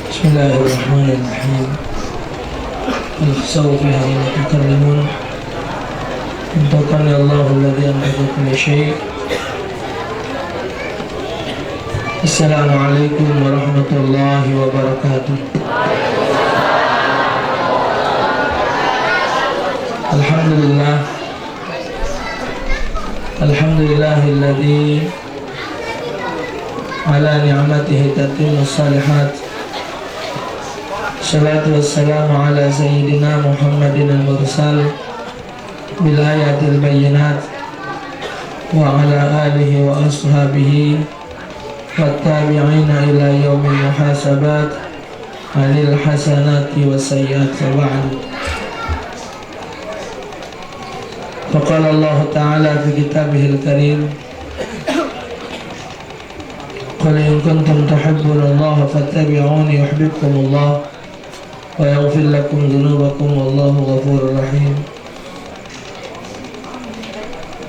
Bismillahirrahmanirrahim. Al-khsaw fiha wa tukallimun Intakan ya Allah alladhi antaqa kulli syai'. Assalamualaikum warahmatullahi wabarakatuh. Alhamdulillah. Alhamdulillahilladzi ala ni'matihi tatimmu shalihat. Salatu wassalamu ala sayyidina Muhammadin al-mursal bil ayatil bayyinat wa ala alihi wa ashabihi wattabi'ina ila yaumil muhasabat alil hasanati wasayyiati ba'd. Faqala Allah Ta'ala fi kitabihil karim, qul in kuntum tuhibbuna Allah fattabi'uni yuhibbukumullah wa yaghfir lakum dhunubakum wallahu ghafurur rahim.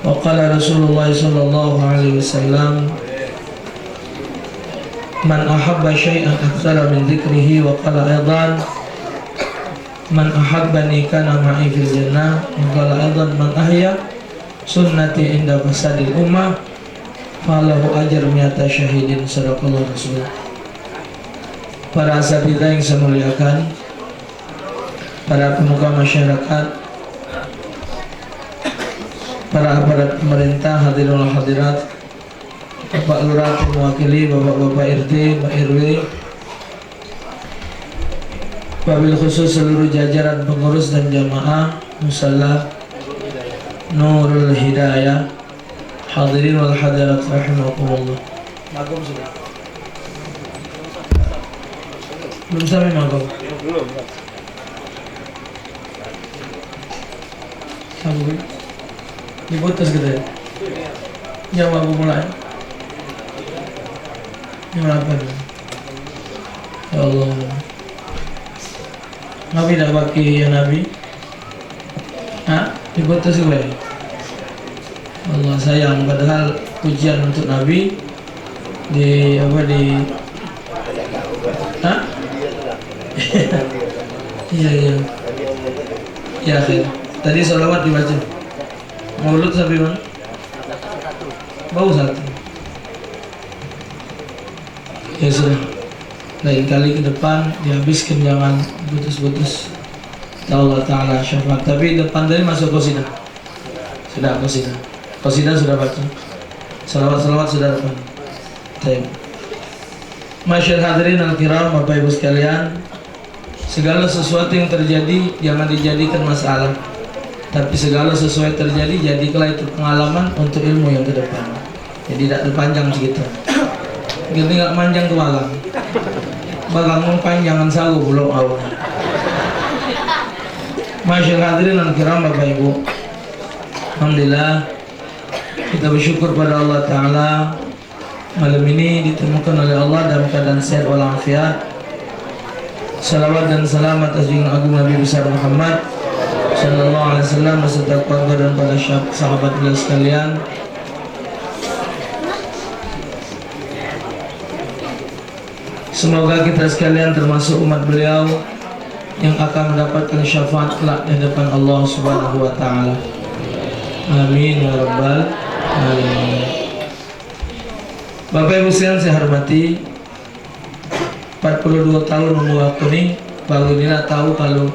Wa qala Rasulullah sallallahu alaihi wasallam, man ahabba syai'an aktsara min dzikrihi, wa qala aidan man ahabbani kana ma'i fil jannah, wa qala aidan man ahya sunnati inda fasadil ummah falahu ajr mi'ata syahidin. Sadaqallahu rasul. Para asatidzah yang saya muliakan, para pemuka masyarakat, para aparat pemerintah, hadirin wal hadirat, Bapak Lurah mewakili, Bapak-bapak RT, Pak RW, wabil khusus seluruh jajaran pengurus dan jamaah musalla Nurul Hidayah, hadirin wal hadirat rahimakumullah. Magom sudah? Belum sampai magom? Belum. Sambung diputus gitu ya? Jawab aku mulai. Yang apa nih? Ya Allah, Nabi tak pakai ya Nabi? Hah? Diputus gue? Allah sayang, padahal pujian untuk Nabi di apa di? Hah? Iya iya. Ya akhir. Tadi sholawat dibaca. Maulud sampai mana? Bau satu. Ya sudah. Lain kali ke depan dihabiskan, jangan putus-putus. Allah Ta'ala syafaat. Tapi depan tadi masuk qasidah. Sudah qasidah. Qasidah sudah baca. Salawat-salawat sudah depan. Baik. Masyarakat hadirin al-kiram, Bapak Ibu sekalian, segala sesuatu yang terjadi jangan dijadikan masalah, tapi segala sesuatu terjadi jadikanlah itu pengalaman untuk ilmu yang ke depan. Jadi tidak terpanjang segitu. Kita nggak manjang ke malam. Bagang panjangan sagu belum awal. Masyaallah hadirin dan kiram Bapak Ibu, alhamdulillah kita bersyukur pada Allah Ta'ala, malam ini ditemukan oleh Allah dalam keadaan sehat walafiat. Salawat dan salam atas junjungan agung Nabi besar Muhammad sallallahu alaihi wasallam beserta keluarga dan para sahabat beliau sekalian. Semoga kita sekalian termasuk umat beliau yang akan mendapatkan syafaat kelak di hadapan Allah Subhanahu wa taala. Amin ya rabbal alamin. Bapak Ibu sekalian saya hormati, 42 tahun membawa kuning, baru inilah tahu kalau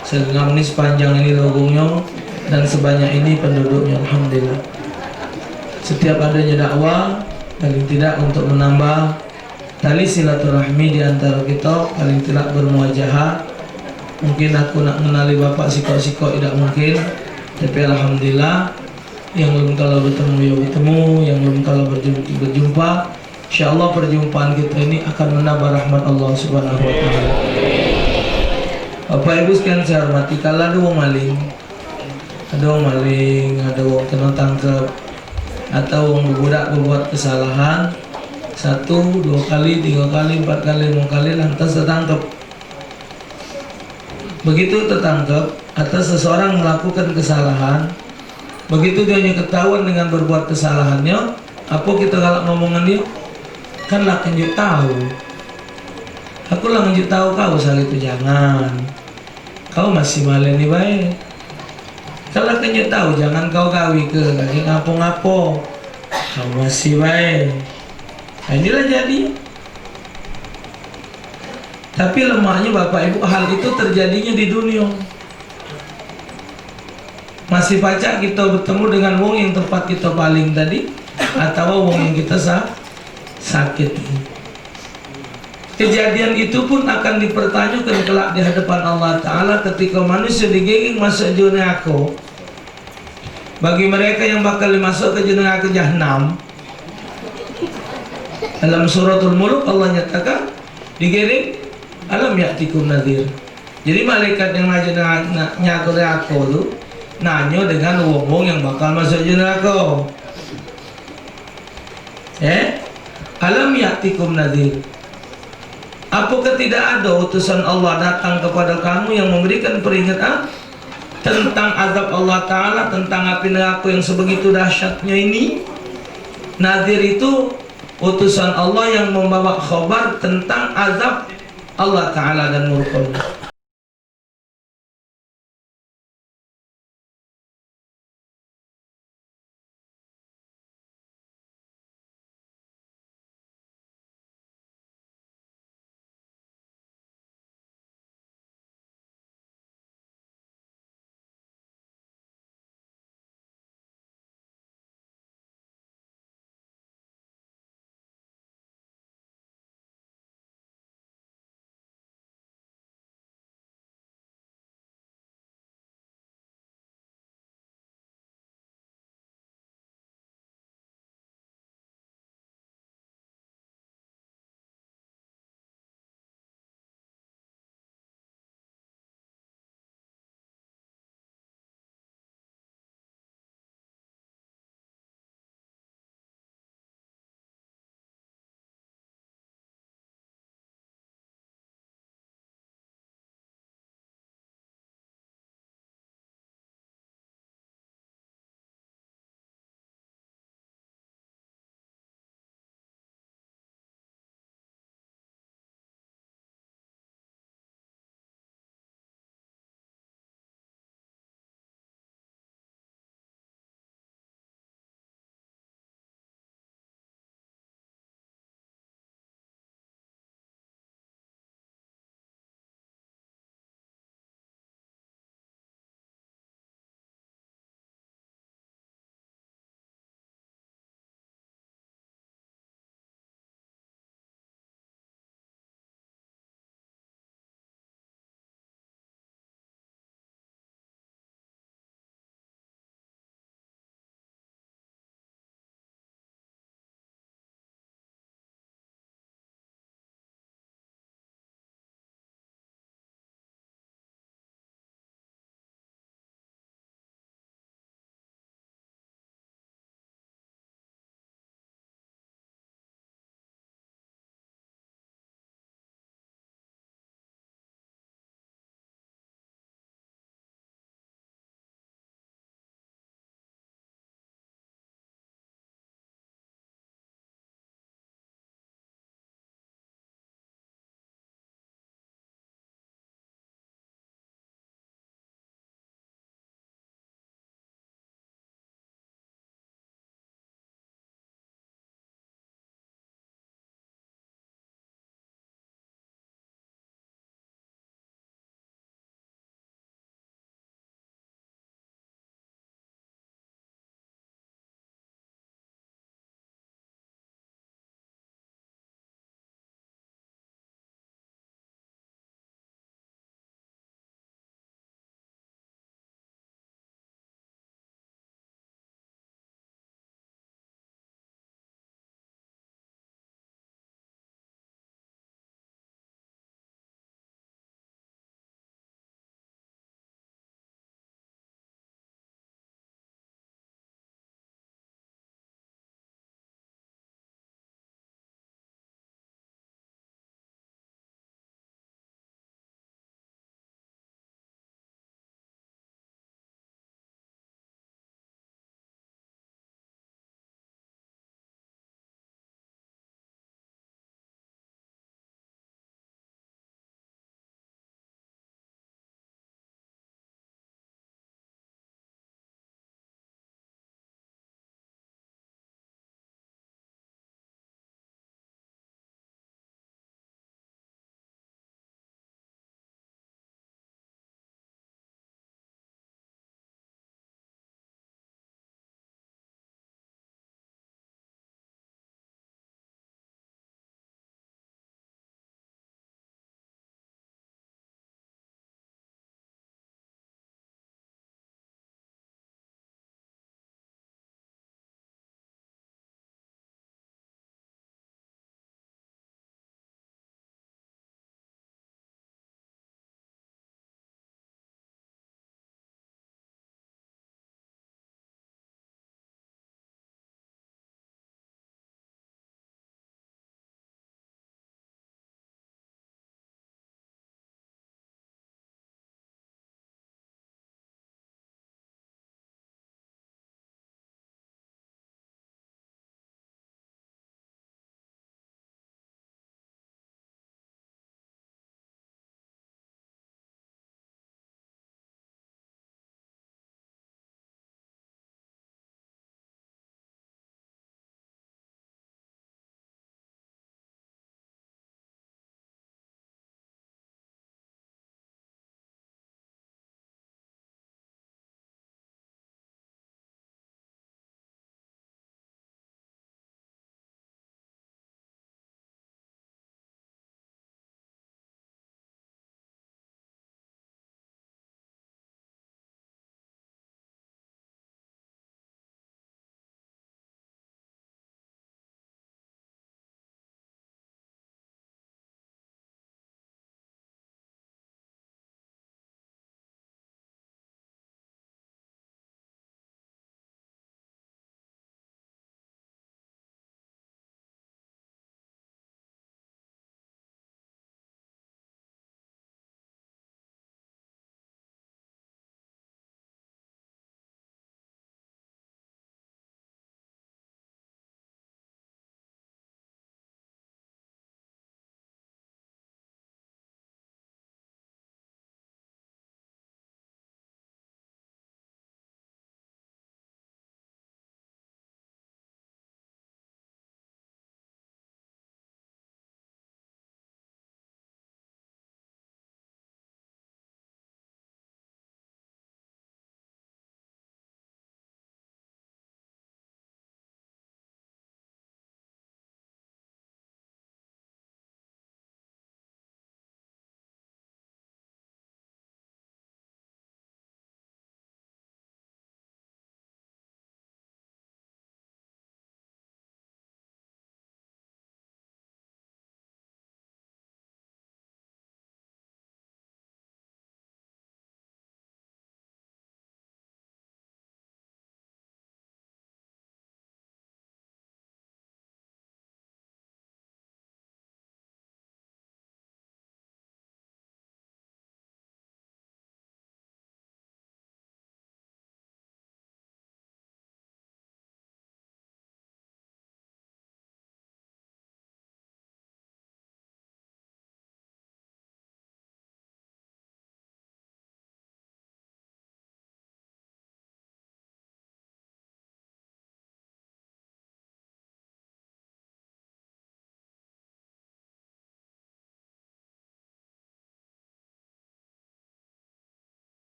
Selengam ini sepanjang ini logongnya dan sebanyak ini penduduknya. Alhamdulillah. Setiap adanya dakwah, paling tidak untuk menambah tali silaturahmi di antara kita, paling tidak bermuajahah. Mungkin aku nak mengenali bapak siko-siko tidak mungkin, tapi alhamdulillah yang belum kalau bertemu ya bertemu, yang belum kalau berjumpa, insyaallah perjumpaan kita ini akan menambah rahmat Allah Subhanahu wa taala. Bapak Ibu sekalian saya hormati, kalau ada orang maling, ada orang kena tangkap, atau orang budak berbuat kesalahan 1, 2 kali, 3 kali, 4 kali, 5 kali lantas tertangkap. Begitu tertangkap atas seseorang melakukan kesalahan, begitu dia ketahuan dengan berbuat kesalahannya, apa kita galak ngomongan dia? Kan lah kenjuk tahu. Aku lah ngasih tahu kau soal itu jangan. Kau masih maleni baik. Kalau kenyu tahu jangan kau gawi ke kaki ngapo-ngapo. Kau masih baik. Nah, inilah jadi. Tapi lemahnya Bapak Ibu hal itu terjadinya di dunia. Masih pacak kita bertemu dengan wong yang tempat kita paling tadi, atau wong yang kita sakit. Kejadian itu pun akan dipertanyakan kelak di hadapan Allah Ta'ala ketika manusia digiging masuk neraka. Bagi mereka yang bakal dimasuk ke neraka Jahannam, dalam suratul Mulk Allah nyatakan digiring alam ya'tikum nadhir. Jadi malaikat yang nyakut neraka itu nanya dengan wong-wong yang bakal masuk neraka. Alam ya'tikum nadhir. Apakah tidak ada utusan Allah datang kepada kamu yang memberikan peringatan tentang azab Allah Ta'ala, tentang api neraka yang sebegitu dahsyatnya ini? Nadhir itu utusan Allah yang membawa khabar tentang azab Allah Ta'ala dan murka.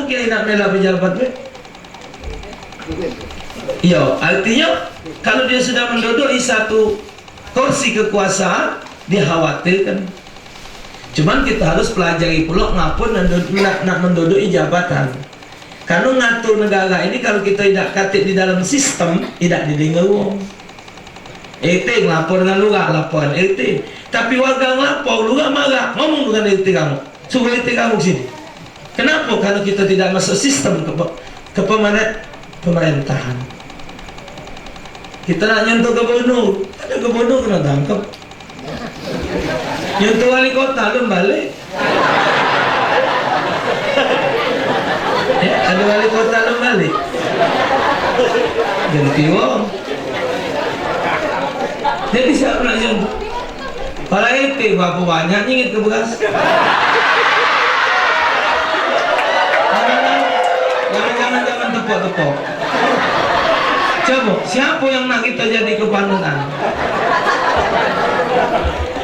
kamu kira nak mela pejabat be? Iya, artinya kalau dia sudah menduduki satu kursi kekuasaan, dia khawatirkan. Cuman kita harus pelajari pula ngapun nak menduduki jabatan. Karena ngatur negara ini kalau kita tidak katik di dalam sistem, tidak didengar wong. RT ngelapor dengan lurah, laporan RT. Tapi warga ngelapor, lurah marah, ngomong dengan RT kamu, suruh RT kamu sini. Kenapa? Karena kita tidak masuk sistem ke pemerintahan. Kita nak nyentuh gubernur, ada gubernur kena tangkap. Nyentuh wali kota belum balik. Ya, ada wali kota belum balik. Ganti wong. Jadi siapa nak nyentuh? Para RT berapa banyak nyingit ke beras? Jangan tepok-tepok. Coba, siapa yang nak kita jadi kepanutan?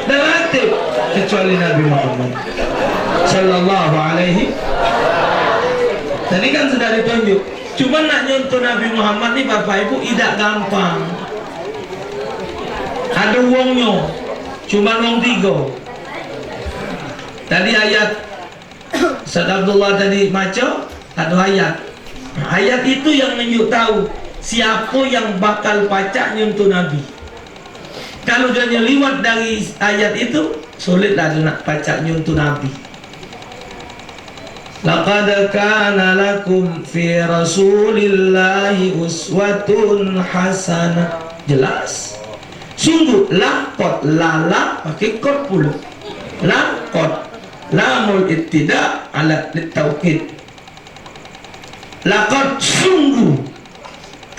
Relatif, kecuali Nabi Muhammad Sallallahu Alaihi. Tadi kan sudah ditunjuk. Cuma nak nyontoh Nabi Muhammad ni Bapak Ibu tidak gampang. Ada wongnya, cuma wong 3. Tadi ayat Ustaz Abdullah tadi maco, ada ayat. Ayat itu yang menunjuk tahu siapa yang bakal pacak nyentuh Nabi. Kalau dia liwat dari ayat itu, sulitlah dia nak pacak nyentuh Nabi. Laqad kana lakum fi Rasulillahi uswatun hasanah. Jelas. Sungguh laqad, lala pakai qad pula. Laqad, lamul ittida ala taukid. Laqad, sungguh.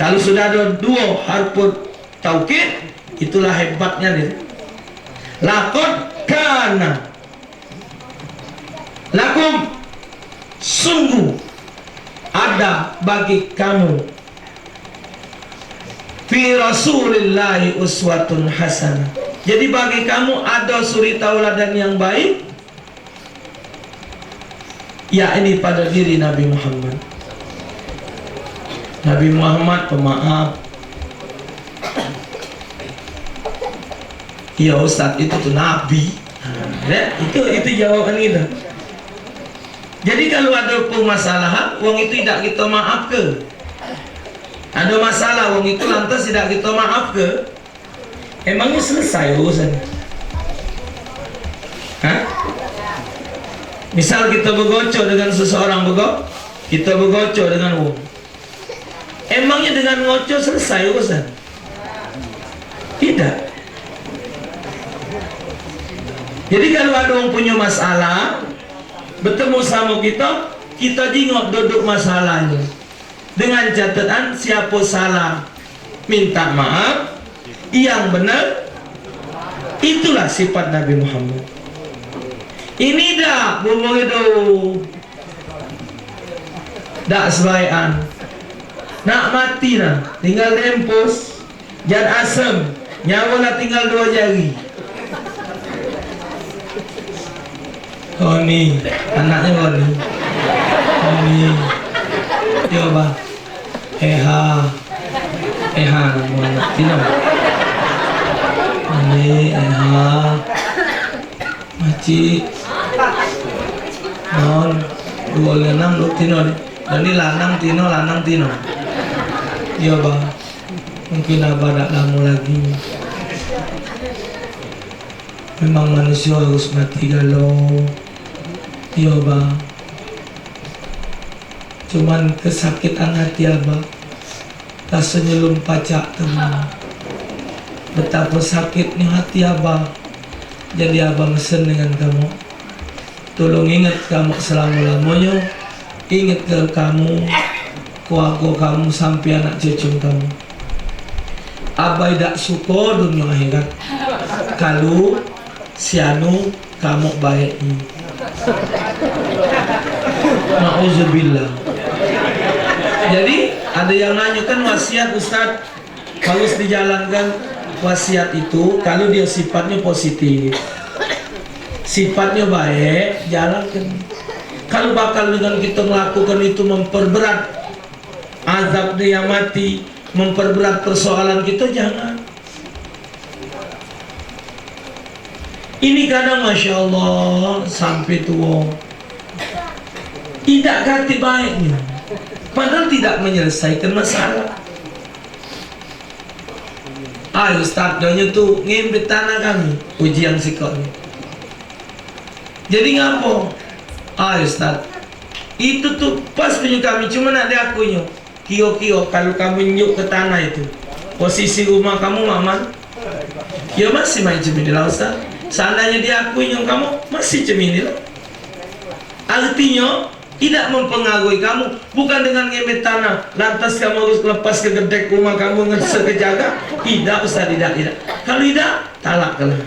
Kalau sudah ada 2 harfu taukid, itulah hebatnya dia. Laqad kana lakum, sungguh ada bagi kamu fi Rasulillahi uswatun hasanah. Jadi bagi kamu ada suri tauladan yang baik, yakni pada diri Nabi Muhammad. Nabi Muhammad pemaaf. Iya Ustaz, itu tuh Nabi. Itu jawaban kita. Jadi kalau ada permasalahan, wong itu tidak kita maaf ke? Ada masalah, wong itu lantas tidak kita maaf ke? Emangnya selesai urusan? Hah? Misal kita bergocok dengan seseorang kita bergocok dengan wong. Emangnya dengan ngocok selesai urusan? Tidak. Jadi kalau ada orang punya masalah, bertemu sama kita, kita jingok duduk masalahnya. Dengan catatan siapa salah, minta maaf, yang benar. Itulah sifat Nabi Muhammad. Ini dah ngomong itu, dak sebaikan. Nak mati lah, tinggal tempus, jangan asam, nyawa lah tinggal 2 jari. Oh ni, anaknya kau ni. Oh ni, coba. Eha nama anak Tino. Ini Eha, Maci, non, 26 lu Tino ni. Ini lanang Tino. Iya bang, mungkin abah tak lama lagi. Memang manusia harus mati galau. Iya bang. Cuman kesakitan hati abah, rasanya belum pacak teman. Betapa sakitnya hati abah. Jadi abah mesen dengan kamu. Tolong ingat kamu selama-lamanya. Ingat ke kamu, keluarga kamu sampai anak cucu kamu. Abah tidak suka dunia akhirat kalau sianu kamu baik ini. Na'udzubillah. Jadi ada yang nanyakan wasiat Ustaz, harus dijalankan wasiat itu kalau dia sifatnya positif, sifatnya baik, jalankan. Kalau bakal dengan kita melakukan itu memperberat azab dia mati, memperberat persoalan kita, jangan. Ini kadang Masya Allah sampai tua tidak ganti baiknya, padahal tidak menyelesaikan masalah. Ayo Ustaz, doanya tuh ngimpit tanah kami ujian sikotnya. Jadi ngapo? Ayo Ustaz, itu tuh pas punya kami, cuma nak diakunya kio-kio kalau kamu nyuk ke tanah itu posisi rumah kamu aman, ya masih main cemini lah Ustaz. Seandainya diakuinya kamu masih cemini lah. Artinya tidak mempengaruhi kamu, bukan dengan ngemet tanah lantas kamu harus lepas ke gedek rumah kamu sekejaga. Tidak Ustaz, tidak. Kalau tidak, talaklah.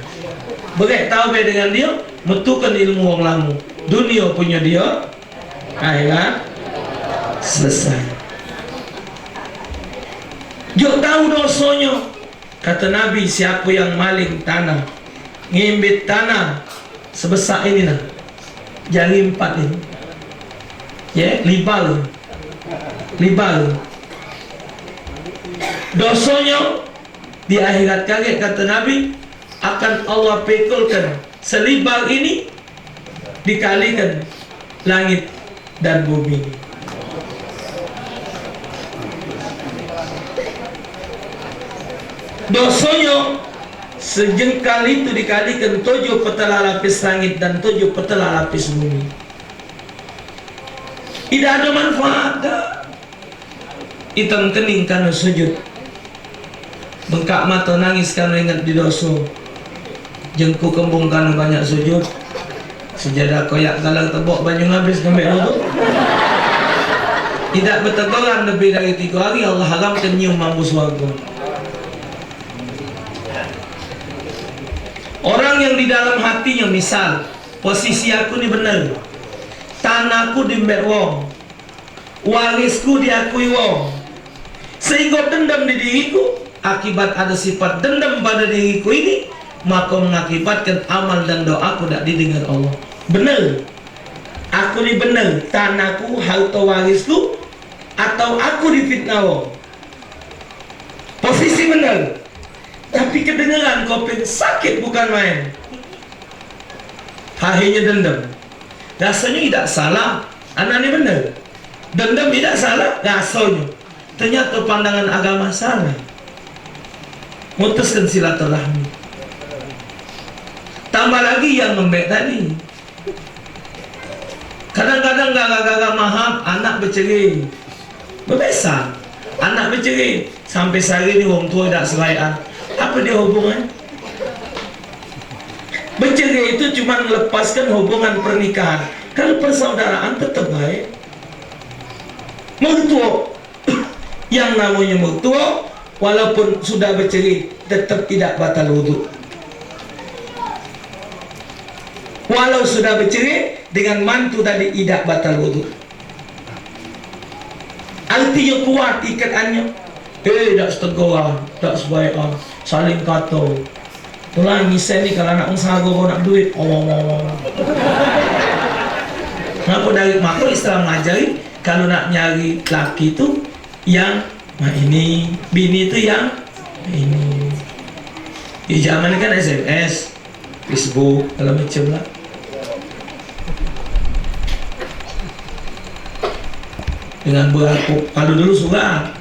Begitu tahu dengan dia, metukan ilmu orang lamu. Dunia punya dia, akhirat selesai. Jok tahu dosanya. Kata Nabi, siapa yang maling tanah, ngimbit tanah sebesar ini nah, jari 4 ini, ya, libal, dosanya di akhirat kaget, kata Nabi, akan Allah pekulkan selibal ini dikalikan langit dan bumi. Dosanya sejengkal itu dikalikan 7 petala lapis langit dan 7 petala lapis bumi. Tidak ada manfaat. Hitam kening karena sujud, bengkak mata nangis karena ingat di dosa, jengku kembung karena banyak sujud, sejadah koyak galang tebok banyu habis ngambil wudhu. Tidak berteguran lebih dari 3 hari, Allah haramkan nyium mampus warga. Orang yang di dalam hatinya, misal posisi aku ini benar, tanahku dimbek wong, warisku diakui wong, sehingga dendam di diriku, akibat ada sifat dendam pada diriku ini, maka mengakibatkan amal dan doaku tidak didengar Allah. Benar, aku ini benar, tanahku, harta warisku, atau aku difitnah wong, posisi benar, tapi kedengaran kopin sakit bukan main. Akhirnya dendam. Rasanya tidak salah, anak ini benar. Dendam tidak salah, rasanya. Ternyata pandangan agama salah. Mutuskan silaturahmi. Tambah lagi yang lembek tadi. Kadang-kadang gagak-gagak maham, anak bercerai, berbesar. Anak bercerai, sampai sehari ini orang tua tidak seraian. Apa dia hubungan? Bercerai itu cuma melepaskan hubungan pernikahan. Kalau persaudaraan tetap baik. Mertua, yang namanya mertua, walaupun sudah bercerai, tetap tidak batal wudhu. Walau sudah bercerai, dengan mantu tadi tidak batal wudhu. Artinya kuat ikatannya. Tak seteguran, tak sebaikan, saling kata. Itulah misal ni kalau anak usaha kau nak duit, Kenapa dari maka Islam ngajari kalau nak nyari laki itu yang ini, bini itu yang ini. Di zaman kan SMS, Facebook, kalau macam lah. Dengan beraku, kalau dulu surat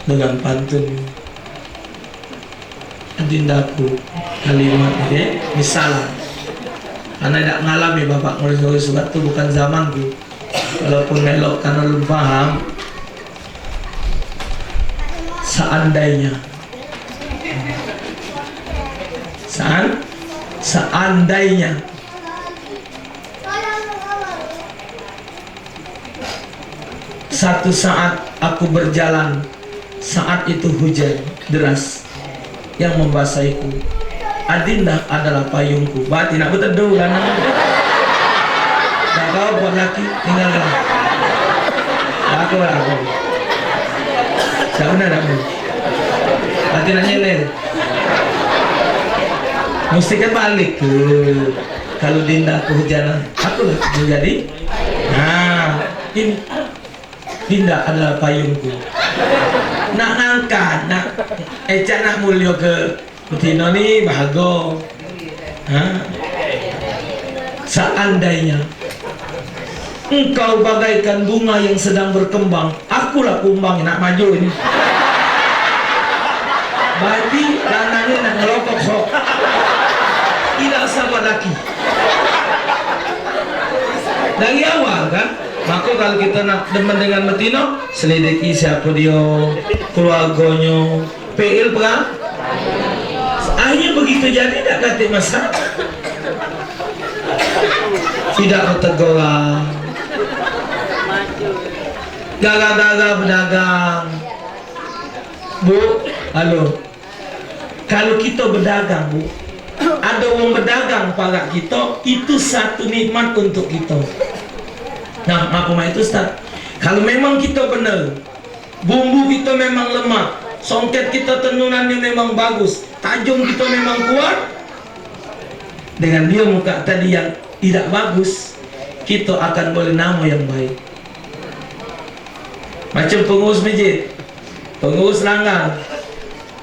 dengan pantun, adindaku kalimat ini, misal, karena tidak ngalami bapak nulis surat itu bukan zamanku. Walaupun melok karena belum paham. Seandainya satu saat aku berjalan, saat itu hujan deras yang membasahiku. Adinda adalah payungku. Berarti nak berteduh kan? Tak kau buat laki, tinggalkan. Aku. Tak benar aku. Berarti nak nyelel. Mesti kan balik tuh. Kalau Dinda kehujanan, aku lah menjadi Nah, ini tidak ada payungku. Nak ngangkat, nak ecak nak mulio ke Betino ni bahago. Seandainya engkau bagaikan bunga yang sedang berkembang, akulah kumbang nak maju ini. Berarti lanangnya nak ngelokok sok. Tidak sabar lagi. Dari awal kan, maka kalau kita nak demen dengan Betino, selidiki siapa dia, keluarganya, PL perang. Akhirnya begitu jadi tak kata masalah. Tidak berteguran. Gara-gara berdagang. Bu, halo. Kalau kita berdagang, Bu, ada orang berdagang pada kita, itu satu nikmat untuk kita. Nah, maklum itu Ustaz. Kalau memang kita benar, bumbu kita memang lemah, songket kita tenunannya memang bagus, tajam kita memang kuat, dengan dia muka tadi yang tidak bagus, kita akan boleh nama yang baik. Macam pengurus masjid, pengurus langgar,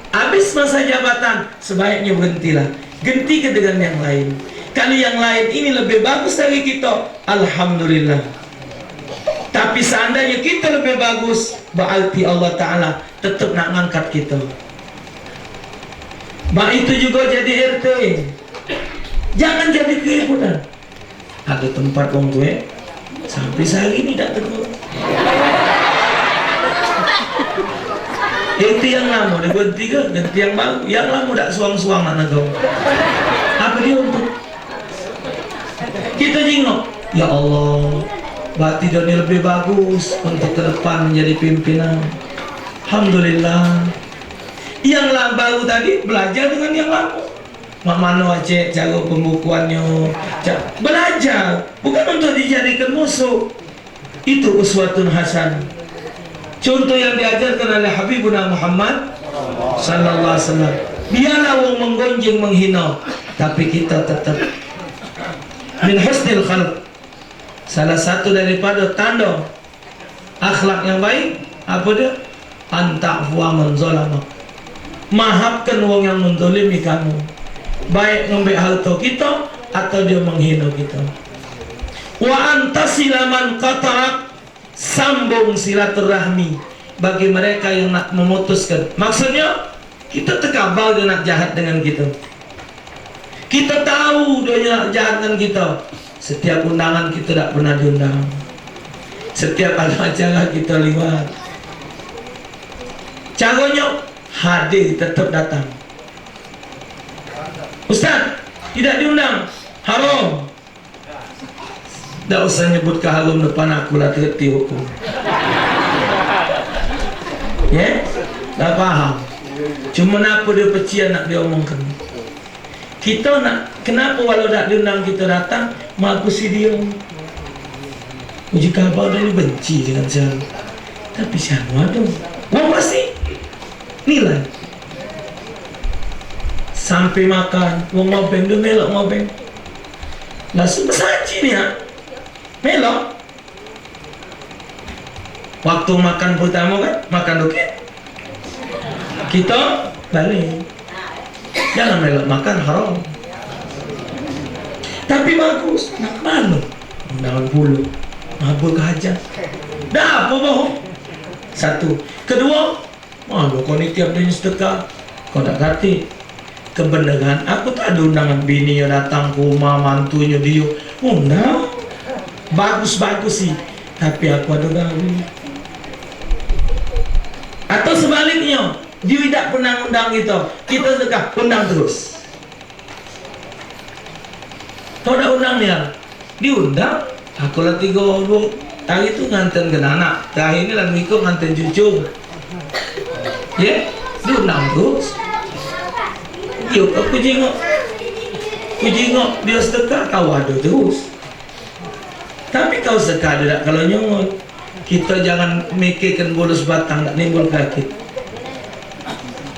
habis masa jabatan, sebaiknya berhentilah, ganti ke dengan yang lain. Kalau yang lain ini lebih bagus dari kita, alhamdulillah. Tapi seandainya kita lebih bagus, berarti Allah Ta'ala tetap nak ngangkat kita. Mak itu juga jadi RT. Jangan jadi keributan. Ada tempat orang tua sampai sehari ini tak tegur. RT yang lama dia ganti ke, ganti yang baru. Yang lama tak suang-suang nak negau. Apa dia untuk? Kita jengok, ya Allah, berarti dia lebih bagus untuk ke depan menjadi pimpinan. Alhamdulillah. Yang baru tadi belajar dengan yang lama. Mak mano aceh cara pembukuannya, belajar bukan untuk dijadikan musuh. Itu uswatun hasan. Contoh yang diajarkan oleh Habibuna Muhammad sallallahu alaihi wasallam. Biarlah orang menggonjeng menghina, tapi kita tetap min husnil khalq. Salah satu daripada tanda akhlak yang baik apa dia? Anta'fu man zalama. Maafkan orang yang menzalimi kamu, baik ngambil harta kita atau dia menghina kita. Wa antasila man qata'ak, sambung silaturahmi bagi mereka yang nak memutuskan. Maksudnya kita terkabal dia nak jahat dengan kita, kita tahu dia nak jahat dengan kita. Setiap undangan kita tak pernah diundang, setiap ada acara kita lewat. Caranya hadir, tetap datang. Ustaz tidak diundang, haram. Tak usah nyebut ke haram depan aku lah, terti hukum. Ya, tak faham. Cuma apa dia pecian nak dia omongkan. Kita nak, kenapa walau tak diundang kita datang, makusi dia. Uji kabar dia benci dengan saya. Tapi siapa ada? Wah pasti nilai. Sampai makan, wong ngobeng dia melok ngobeng. Langsung bersaji ni ha. Melok. Waktu makan pertama kan, makan dokek. Kita balik. Jangan melok makan haram. Tapi bagus, nak malu. Undangan bulu, mabuk hajat. Dah apa bohong? Satu. Kedua, malu kau ni tiap dia sedekah, kau tak kati. Kebenaran, aku tak ada undangan bini yang datang ke rumah mantunya dia. Undang, bagus-bagus sih. Tapi aku ada gawe. Atau sebaliknya, dia tidak pernah undang kita sedekah, undang terus. Kau dah undang dia, diundang. Aku lah 3 hari itu nganten ke anak. Terakhir ini lagi ikut nganten cucu. Ya, diundang terus. Yuk, aku jengok dia sedekah, kau ada terus. Tapi kau sedekah dia tak kalau nyongot. Kita jangan mikirkan bolos batang tak nimbul kaki.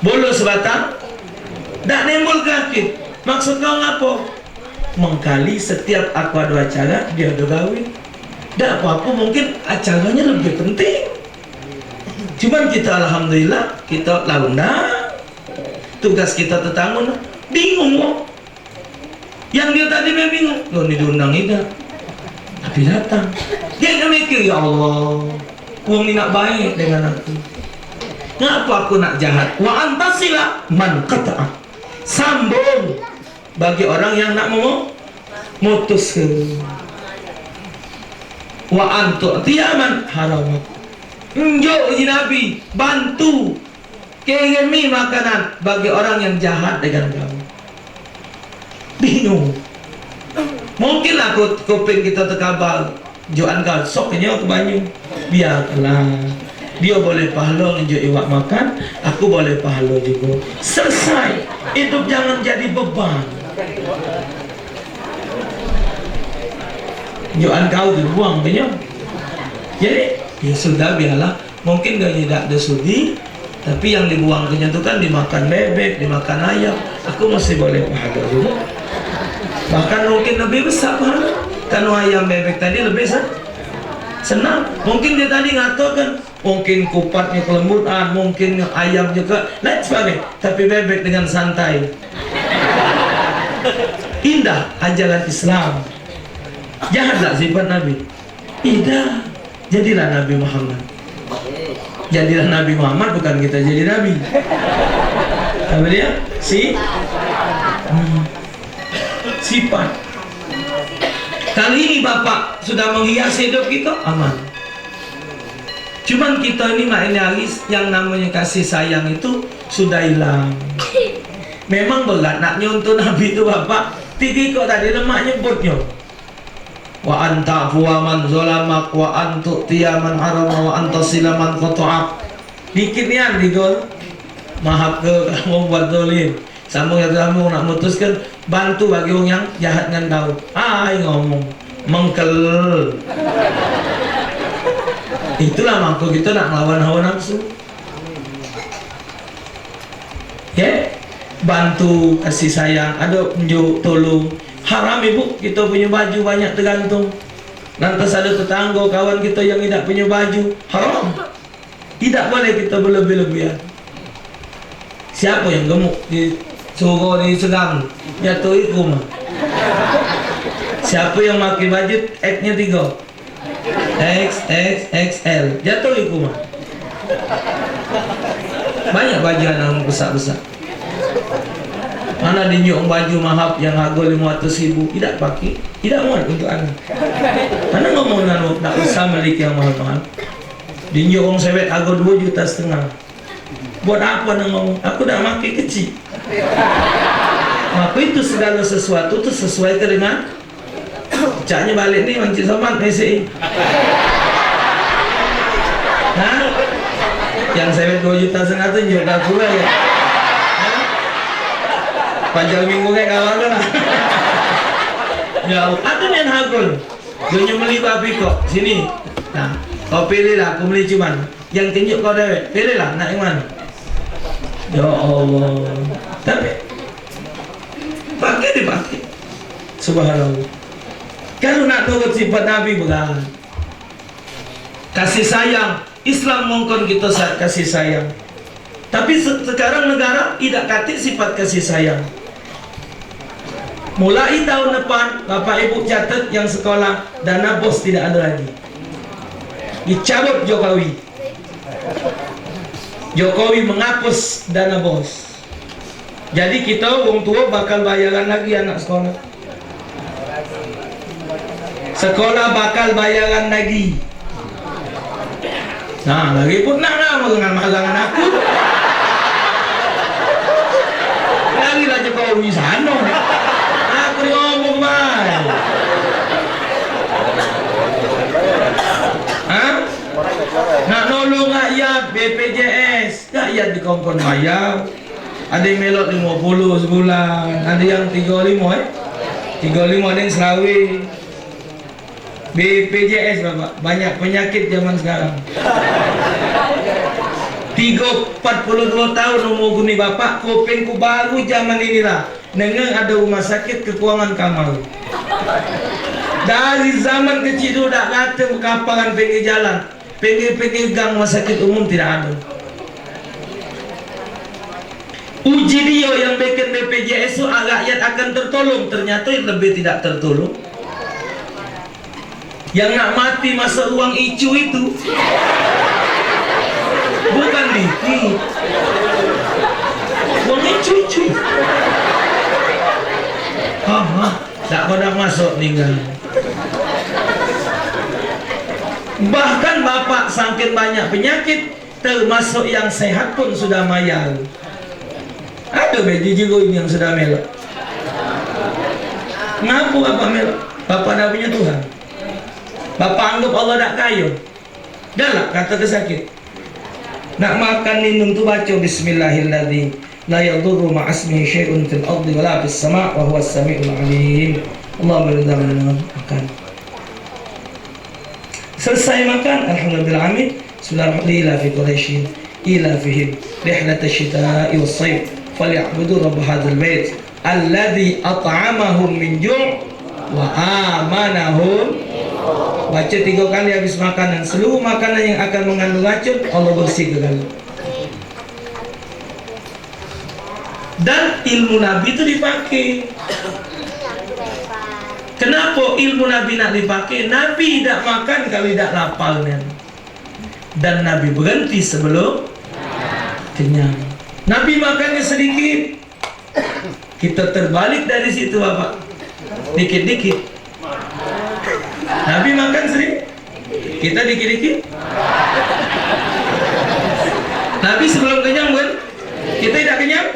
Bolos batang tak nimbul kaki. Maksud kau ngapa? Mengkali setiap aku ada acara dia ada gawin. Tidak apa-apa, mungkin acaranya lebih penting. Cuman kita alhamdulillah kita launda, tugas kita tetanggung, bingung loh. Yang dia tadi bingung, loh ini diundang tidak, tapi datang. Dia mikir, ya Allah, uang ini nak baik dengan aku. Ngapa aku nak jahat? Wa antasila man qata'a. Sambung bagi orang yang nak memutuskan. Wa antu tiaman haramat. Enjo Nabi bantu kengemi makanan bagi orang yang jahat dengan kamu. Bingung. Mungkin aku kuping kita terkabal. Joan kau sok ke banyu. Biarlah. Dia boleh pahala ngejo iwak makan, aku boleh pahala juga. Selesai. Hidup jangan jadi beban. Joan kau dibuang banyak. Jadi ya sudah biarlah. Mungkin gak tidak ada sudi, tapi yang dibuang itu kan dimakan bebek, dimakan ayam. Aku masih boleh pahala juga. Bahkan mungkin lebih besar pahala. Kan ayam bebek tadi lebih senang. Mungkin dia tadi ngaturkan, mungkin kupatnya kelembutan, mungkin ayam juga lain sebagainya. Tapi bebek dengan santai. Indah ajaran Islam. Jahatlah sifat Nabi. Tidak. Jadilah Nabi Muhammad. Jadilah Nabi Muhammad, bukan kita jadi Nabi. Apa dia? Sifat. Kali ini Bapak sudah menghias hidup kita, aman. Cuman kita ini nangis, yang namanya kasih sayang itu sudah hilang. Memang berat nak nyontoh Nabi itu Bapak. Tidi kok tadi lemak nyebutnya. Wa anta fuwaman zolamak wa antu tiyaman harama wa anta silaman qata'ak. Dikit nian digol. Maaf ke kamu buat zolim. Sambung ya kamu nak mutuskan, bantu bagi orang yang jahat dengan kau. Ai ngomong mengkel. Itulah mampu kita nak melawan hawa nafsu. Ya, bantu kasih sayang, ada unjuk tolong. Haram ibu kita punya baju banyak tergantung. Lantas ada tetangga kawan kita yang tidak punya baju, haram. Tidak boleh kita berlebih-lebihan. Siapa yang gemuk di suruh di segang jatuh ikum. Siapa yang pakai baju X-nya 3 XXXL jatuh ikum. Banyak baju yang besar-besar. Mana dinyuk baju mahap yang harga 500.000 tidak pakai, tidak muat untuk anak. Mana ngomong dengan tak usah memiliki yang mahal-mahal. Dinyuk orang sewet harga 2,5 juta. Buat apa nak ngomong? Aku dah pakai kecil. Maka itu segala sesuatu itu sesuai dengan caknya balik nih Encik Somad PCI. Nah, yang sewet 2,5 juta itu juga aku ya. Panjang minggu kayak kawan lah. Ya, ada yang hagul. Dia beli babi kok sini. Nah, kau pilih lah. Aku beli cuman yang tunjuk kau dewek. Pilih lah nak yang mana. Ya Allah. Tapi pakai dipakai. Subhanallah. Kalau nak turut sifat Nabi berat. Kasih sayang. Islam mengkon kita kasih sayang. Tapi sekarang negara tidak katik sifat kasih sayang. Mulai tahun depan Bapak Ibu catat yang sekolah dana bos tidak ada lagi. Dicabut Jokowi. Jokowi menghapus dana bos. Jadi kita orang tua bakal bayaran lagi anak sekolah. Sekolah bakal bayaran lagi. Nah, lagi pun nak dengan magangan aku. Lagi lah Jokowi sana. Aku ngomong baik. Hah? Nak nolong rakyat BPJS, rakyat dikongkon bayar. Ada yang melot 50 sebulan, ada yang 35 35 ada yang selawi. BPJS Bapak, banyak penyakit zaman sekarang. 42 tahun umur guni Bapak, kupingku baru zaman inilah. Dengar ada rumah sakit kekurangan kamar. Dari zaman kecil dulu dak kata kapangan pinggir jalan, pinggir gang rumah sakit umum tidak ada. Uji dia yang bikin BPJS itu rakyat akan tertolong, ternyata lebih tidak tertolong. Yang nak mati masuk ruang ICU itu bukan dikit, ruang ICU. Tak pada masuk tinggal. Bahkan bapak saking banyak penyakit, termasuk yang sehat pun sudah mayal. Ada biji jigo yang sudah melok. Ngapu bapak melok? Bapak dah punya Tuhan. Bapak anggap Allah tak kaya. Galak kata kesakit. Nak makan minum tu baca Bismillahirrahmanirrahim. La yadurru ma'asmihi syai'un fil ardi wala fis sama' wa huwas sami'ul 'alim. Allah berikan makan. Selesai makan, alhamdulillah amin. Bismillahirrahmanirrahim. Ila fi Quraisyin ila fihim rihlat asy-syita'i was-sayf falyabudu rabb hadzal bait alladzi at'amahum min ju' wa amanahum. Baca 3 kali habis makanan. Seluruh makanan yang akan mengandung racun Allah bersihkan. Dan ilmu Nabi itu dipakai. Kenapa ilmu Nabi nak dipakai? Nabi tidak makan kalau tidak lapar, dan Nabi berhenti sebelum kenyang. Nabi makannya sedikit, kita terbalik dari situ bapak, dikit-dikit. Nabi makan sedikit, kita dikit-dikit. Nabi sebelum kenyang kan, kita tidak kenyang.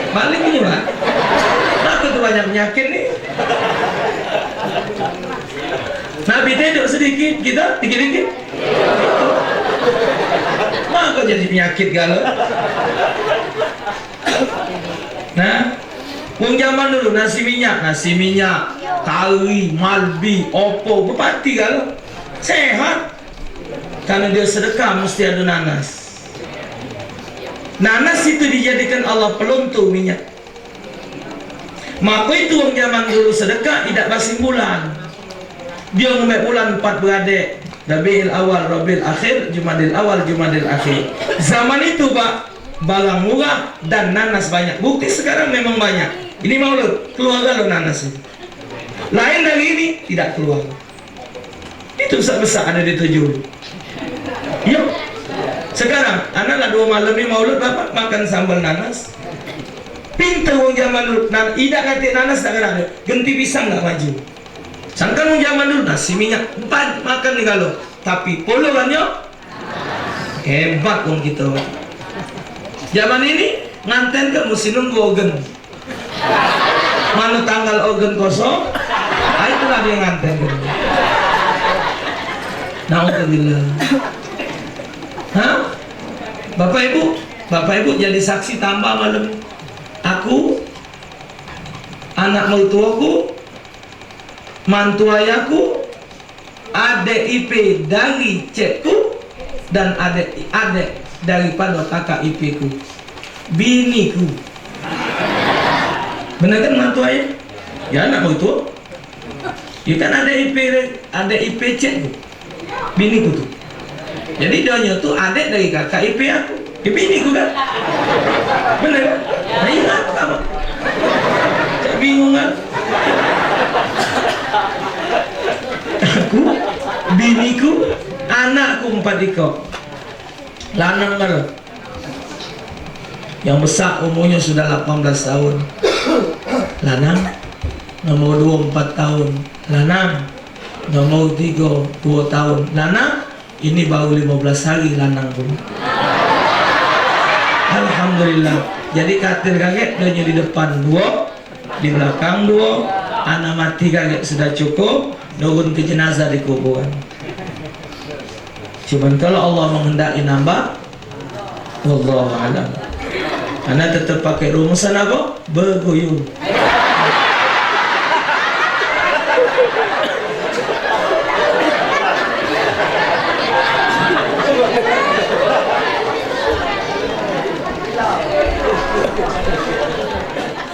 Balik ini pak, takut banyak penyakit nih. Nabi tidur sedikit, kita dikit-dikit. Maka jadi penyakit galau. Nah, zaman dulu nasi minyak, kari, malbi, opo, bupati galau. Sehat. Karena dia sedekah mesti ada nanas. Nanas itu dijadikan Allah peluntur minyak. Maka itu orang zaman dulu sedekah tidak basing bulan. Dia ngomel bulan 4 beradik, Rabiul Awal, Rabiul Akhir, Jumadil Awal, Jumadil Akhir. Zaman itu pak, barang murah dan nanas banyak. Bukti sekarang memang banyak. Ini Maulud, keluar kalau nanas itu. Lain dari ini tidak keluar. Itu besar-besar ada di 7. Yuk. Sekarang, anak 2 malam ini Maulud bapak makan sambal nanas. Pintar orang zaman dulu. Tidak kata nanas tak ada. Genti pisang tak maju. Sangkan orang zaman dulu nasi minyak 4 makan nih kalau. Tapi puluhannya hebat orang kita. Zaman ini nganten ke mesti nunggu organ. Mana tanggal organ kosong? Itulah dia nganten. Nauzubillah. Hah? Bapak ibu jadi saksi tambah malam. Aku, anak mertuaku, mantu ayahku, adik IP dari cekku, dan adik daripada kakak IP ku, biniku. Benar kan mantu ayah? Ya anak mertua. Ya kan ada IP cekku, biniku tuh. Jadi dia tuh adik dari kakak IP aku. Bini ku kan? Bener kan? Nah ingat apa? Saya bingung kan? Aku, biniku, anakku 4 ekor. Lanang kan? Yang besar umurnya sudah 18 tahun. Lanang. Nomor 2 4 tahun. Lanang. Nomor 3 2 tahun. Lanang. Ini baru 15 hari lanang pun. Alhamdulillah. Jadi katil kakek dia di depan 2, di belakang 2. Anak mati kakek sudah cukup. Nurun ke jenazah di kuburan. Cuman kalau Allah menghendaki nambah, wallahu a'lam. Anak tetap pakai rumusan apa? Berguyur.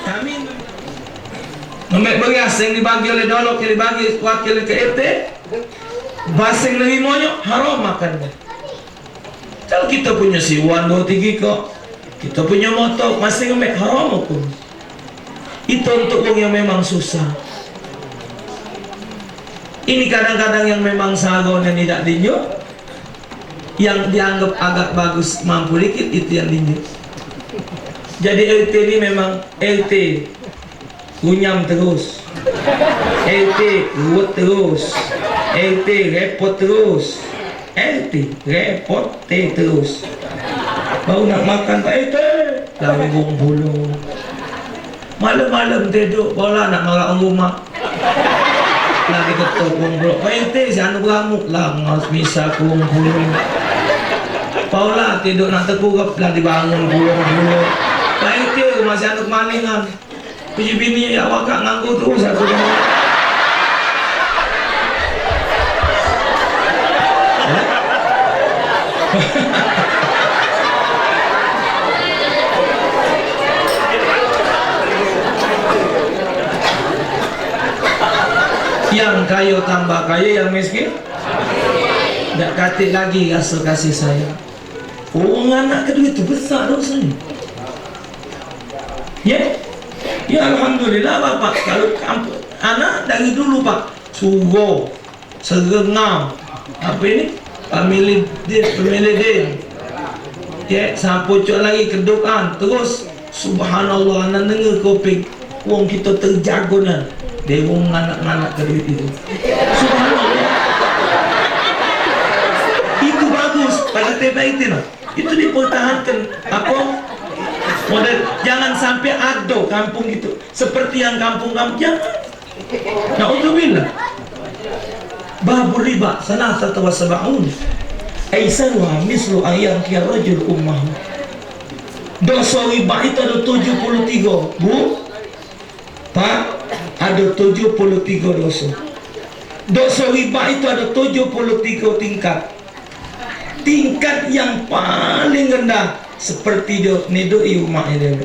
Kami membeli beras yang dibagi oleh dolok, yang dibagi wakil ke RT, basing lagi monyok, haram makannya. Kalau kita punya siwan 2-3 kok, kita punya motor, masih ngemek, haram hukum. Itu untuk orang yang memang susah. Ini kadang-kadang yang memang sagon yang tidak tinjuk, yang dianggap agak bagus, mampu dikit, itu yang tinjuk. Jadi LT ini memang LT kunyam terus, LT ruwet terus, LT repot terus, LT repot terus. Baru nak makan Pak LT lambung bulu, malam-malam tidur bola nak marah rumah lagi ketuk bulu. Pak LT si anu beramuk lah ngaus misal kurung bulu. Paula tidur nak terkurap lah dibangun bulu. Pak LT masih anu kemalingan. Puji bini awak kak nganggu terus aku dengar. Yang kaya tambah kaya, yang miskin tak katik lagi rasa kasih sayang. Orang anak kedua itu besar dosanya. Ya alhamdulillah Bapak. Kalau kampung anak dari dulu Pak suruh serengam apa ini pemilih din ya sampai cok lagi kedokan terus subhanallah anak dengar koping wong kita terjagonan dia wong anak-anak kedua itu subhanallah itu bagus pada TPI itu dipertahankan apa model jangan sampai ada kampung gitu seperti yang kampung-kampung jangan. Na'udzubillah. Babul riba sanasata wa sab'un aisaruha mislu ayam kia rajul ummahu. Dosa riba itu ada 73 Bu Pak, ada 73 dosa. Dosa riba itu ada 73 tingkat. Tingkat yang paling rendah seperti dia nedoi rumah ini.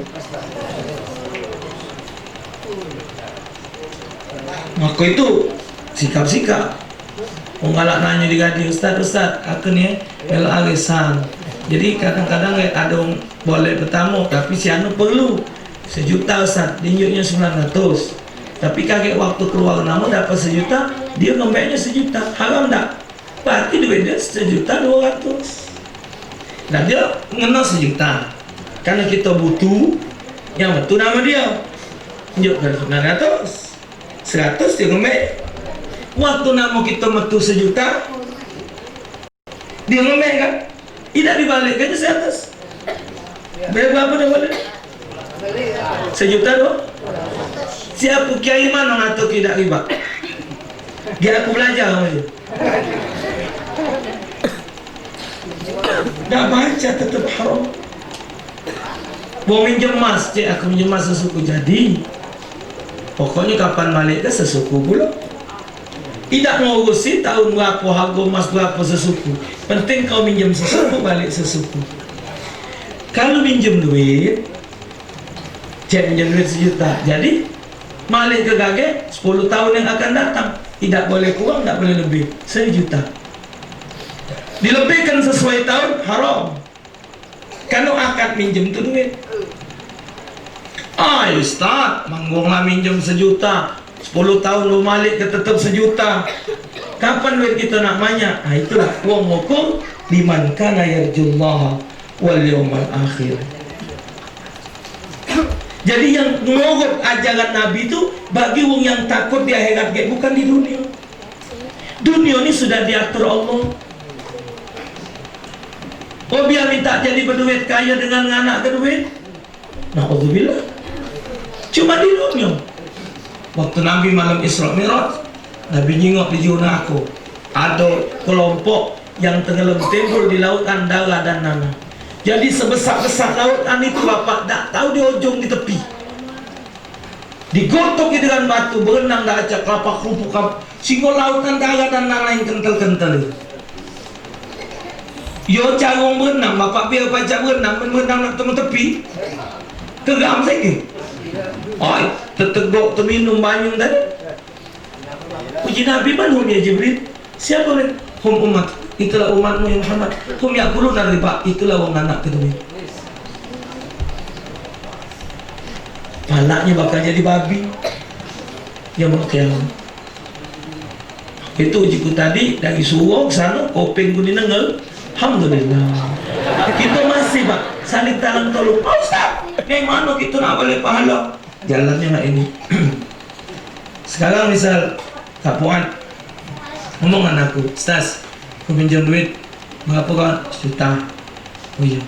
Maka itu sikap-sikap. Mengalak nanya di gaji Ustaz, aku nih melak arisan. Jadi kadang-kadang ada yang boleh bertamu, tapi si anu perlu 1 juta Ustaz, dinjuknya 900. Tapi kaget waktu keluar nama dapat 1 juta, dia ngembeknya 1 juta. Haram tak? Berarti duitnya 1.200.000. Dan dia mengenal 1 juta. Karena kita butuh yang betul nama dia. Tunjukkan 900, 100 dia ngembek. Waktu nama kita metu 1 juta, dia ngembek kan? Tidak dibalikkan 100. Berapa dia balik? 1 juta doh. Siapa kiai mana ngatur tidak riba? Dia aku belajar sama dia. Tak baca tetap haram. Mau minjem emas, cik aku minjem emas sesuku jadi. Pokoknya kapan balik ke sesuku pula. Tidak ngurusi tahun berapa harga emas berapa sesuku. Penting kau minjem sesuku balik sesuku. Kalau minjem duit, cik minjem duit 1 juta. Jadi balik ke gage 10 tahun yang akan datang. Tidak boleh kurang, tidak boleh lebih 1 juta. Dilebihkan sesuai tahun haram. Kalau akad minjem tu duit. Ustaz, manggunglah minjem 1 juta, 10 tahun lu balik ke tetap 1 juta. Kapan duit kita nak banyak? Itulah uang hukum liman kana yarjullaha wal yawmal akhir. Jadi yang ngurut ajaran Nabi itu bagi orang yang takut di akhirat, bukan di dunia. Dunia ini sudah diatur Allah. Oh biar minta jadi berduit kaya dengan anak ke duit. Na'udzubillah. Cuma di dunia. Waktu Nabi malam Isra Mi'raj, Nabi nyingok di zona aku. Ada kelompok yang tenggelam timbul di lautan darah dan nanah. Jadi sebesar-besar lautan itu Bapak tak tahu di ujung di tepi. Digotok dengan batu, berenang dah acak kelapa kerupuk. Sehingga lautan darah dan nanah yang kental-kental itu. Yo carung berenang, Bapak biar pajak berenang nak temu tepi. Tegam saja. Oi, tertegok terminum banyu tadi. Puji Nabi manhum ya Jibril? Siapa mereka? Hum umat. Itulah umatmu ya Muhammad. Hum yakuluna riba. Itulah wong anak kedua. Anaknya bakal jadi babi. Ya mungkin. Itu ujiku tadi dari Suwok sana kopeng ku dinengel. Alhamdulillah. Kita masih Pak saling tangan tolong. Oh, Ustaz, yang mana kita nak boleh pahala? Jalannya nak ini. Sekarang misal Kak Puan ngomong anakku, Ustaz, aku pinjam duit berapa kan? Sejuta. Oh iya.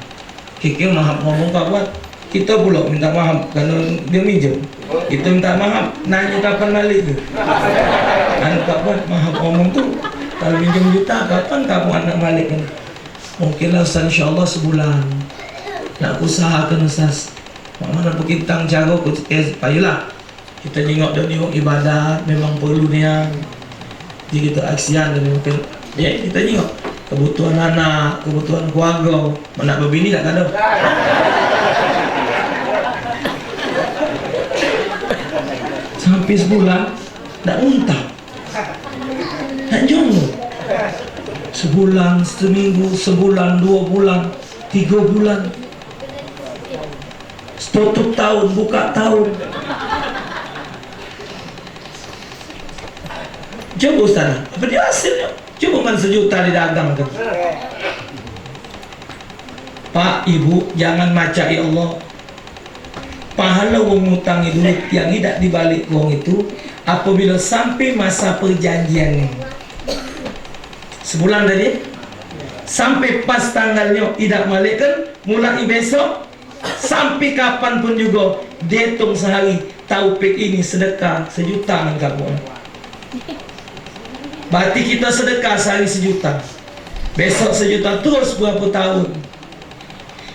Kiki maaf ngomong Kak Puan. Kita pula minta maaf kalau dia minjem. Kita minta maaf, nanya kapan balik tu. Anak Kak Puan maaf ngomong tu. Kalau pinjam juta, kapan Kak Puan nak balik kan? Mungkinlah Ustaz, insyaAllah sebulan. Nak usahakan Ustaz. Mana pekitang cara payahlah. Kita tengok dia tengok ibadat memang perlu dia. Jadi kita aksian dan mungkin ya kita tengok kebutuhan anak, kebutuhan keluarga. Mana berbini tak ada. Sampai sebulan tak muntah. Tak jomblo. Sebulan, seminggu, sebulan, 2 bulan, 3 bulan. Tutup tahun, buka tahun. Coba Ustaz, apa dia hasilnya? Coba kan sejuta didagangkan. Pak, Ibu, jangan macai Allah. Pahala wong ngutangi duit yang tidak dibalik wong itu apabila sampai masa perjanjiannya. Sebulan tadi sampai pas tanggalnya tidak balik kan, mulai besok sampai kapanpun juga dihitung sehari taufik ini sedekah sejuta kan kamu. Berarti kita sedekah sehari sejuta, besok sejuta, terus berapa tahun.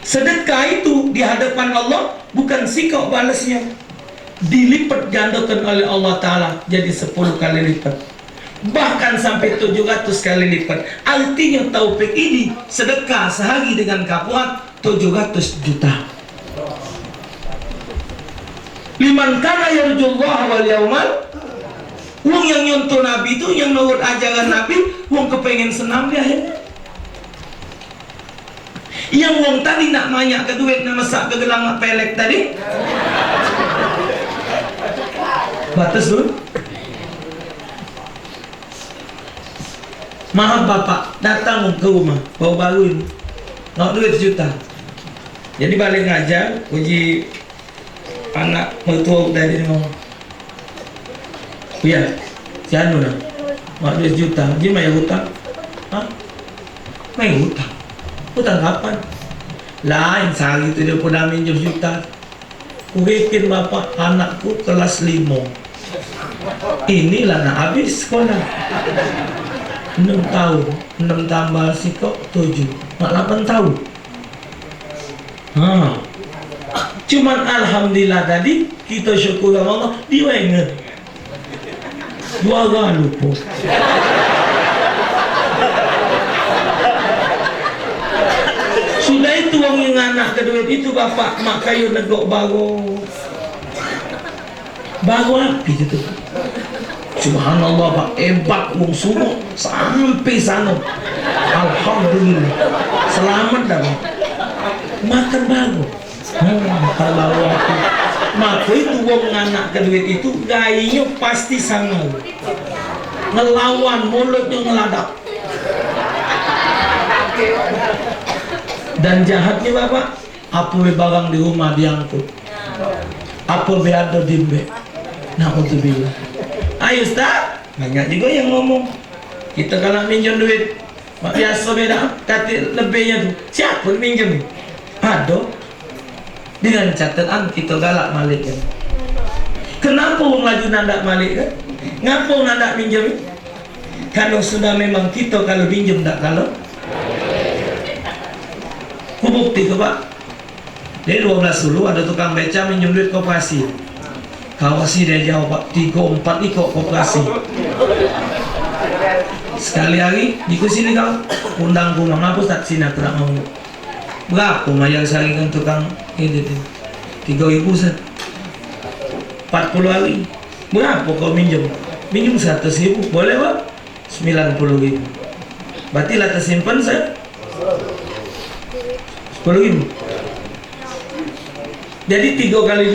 Sedekah itu di hadapan Allah bukan sikap balasnya, dilipat gandakan oleh Allah Ta'ala jadi 10 kali lipat, bahkan sampai 700 kali lipat. Artinya taufik ini sedekah sehari dengan kapuat 700 juta. Liman kana yarjullaha wal yaumal. Wong yang nyontoh Nabi itu, yang nurut ajaran Nabi, wong kepengen senam di akhirnya. Yang wong tadi nak banyak ke duit nak masak ke gelang nak pelek tadi. Batas dulu. Maaf bapak, datang ke rumah baru-baru ini, nak duit sejuta. Jadi balik ngajar, uji anak mertua dari ngomong, ya, si anu dah, nak duit sejuta, dia main hutang, hah? Main hutang, hutang kapan? Lain sehari itu dia pun dah minjem juta. Ku bikin bapak anakku kelas 5. Inilah nak habis sekolah. 6 tahun, 6 tambah sikok 7, nak 8 tahun. Cuman alhamdulillah tadi kita syukur Allah dia ingat. Dua orang lupa. Sudah itu wong yang anak ke duit itu bapak mak kayu negok baru api gitu. Subhanallah Pak, hebat wong semua sampai sana. Alhamdulillah. Selamat dah Pak. Makan baru. Kalau aku maka itu wong anak ke duit itu gayanya pasti sangat ngelawan, mulutnya ngeladak. Dan jahatnya bapak, apa barang di rumah diangkut, apa ada dimbe. Nah untuk bilang, ayo Ustaz, banyak juga yang ngomong. Kita kalau minjem duit, biasa beda, kata lebihnya tuh. Siapa minjem? Ada. Dengan catatan kita galak malik kan. Kenapa orang laju nandak malik kan? Ngapa nandak minjem? Kalau sudah memang kita kalau minjem tak kalau. Ku bukti ke Pak. Dari 12 dulu ada tukang beca minjem duit koperasi. Kawasi dia jawab Pak, 3-4 ikut koperasi. Sekali hari di sini kau undang ku ngapus tak sini aku nak mau. Berapa bayar saringan tukang ini 3.000 set 40 hari. Berapa kau minjem? minum 100.000 boleh Pak? 90.000 berarti lah tersimpan saya 10.000. Jadi 3 kali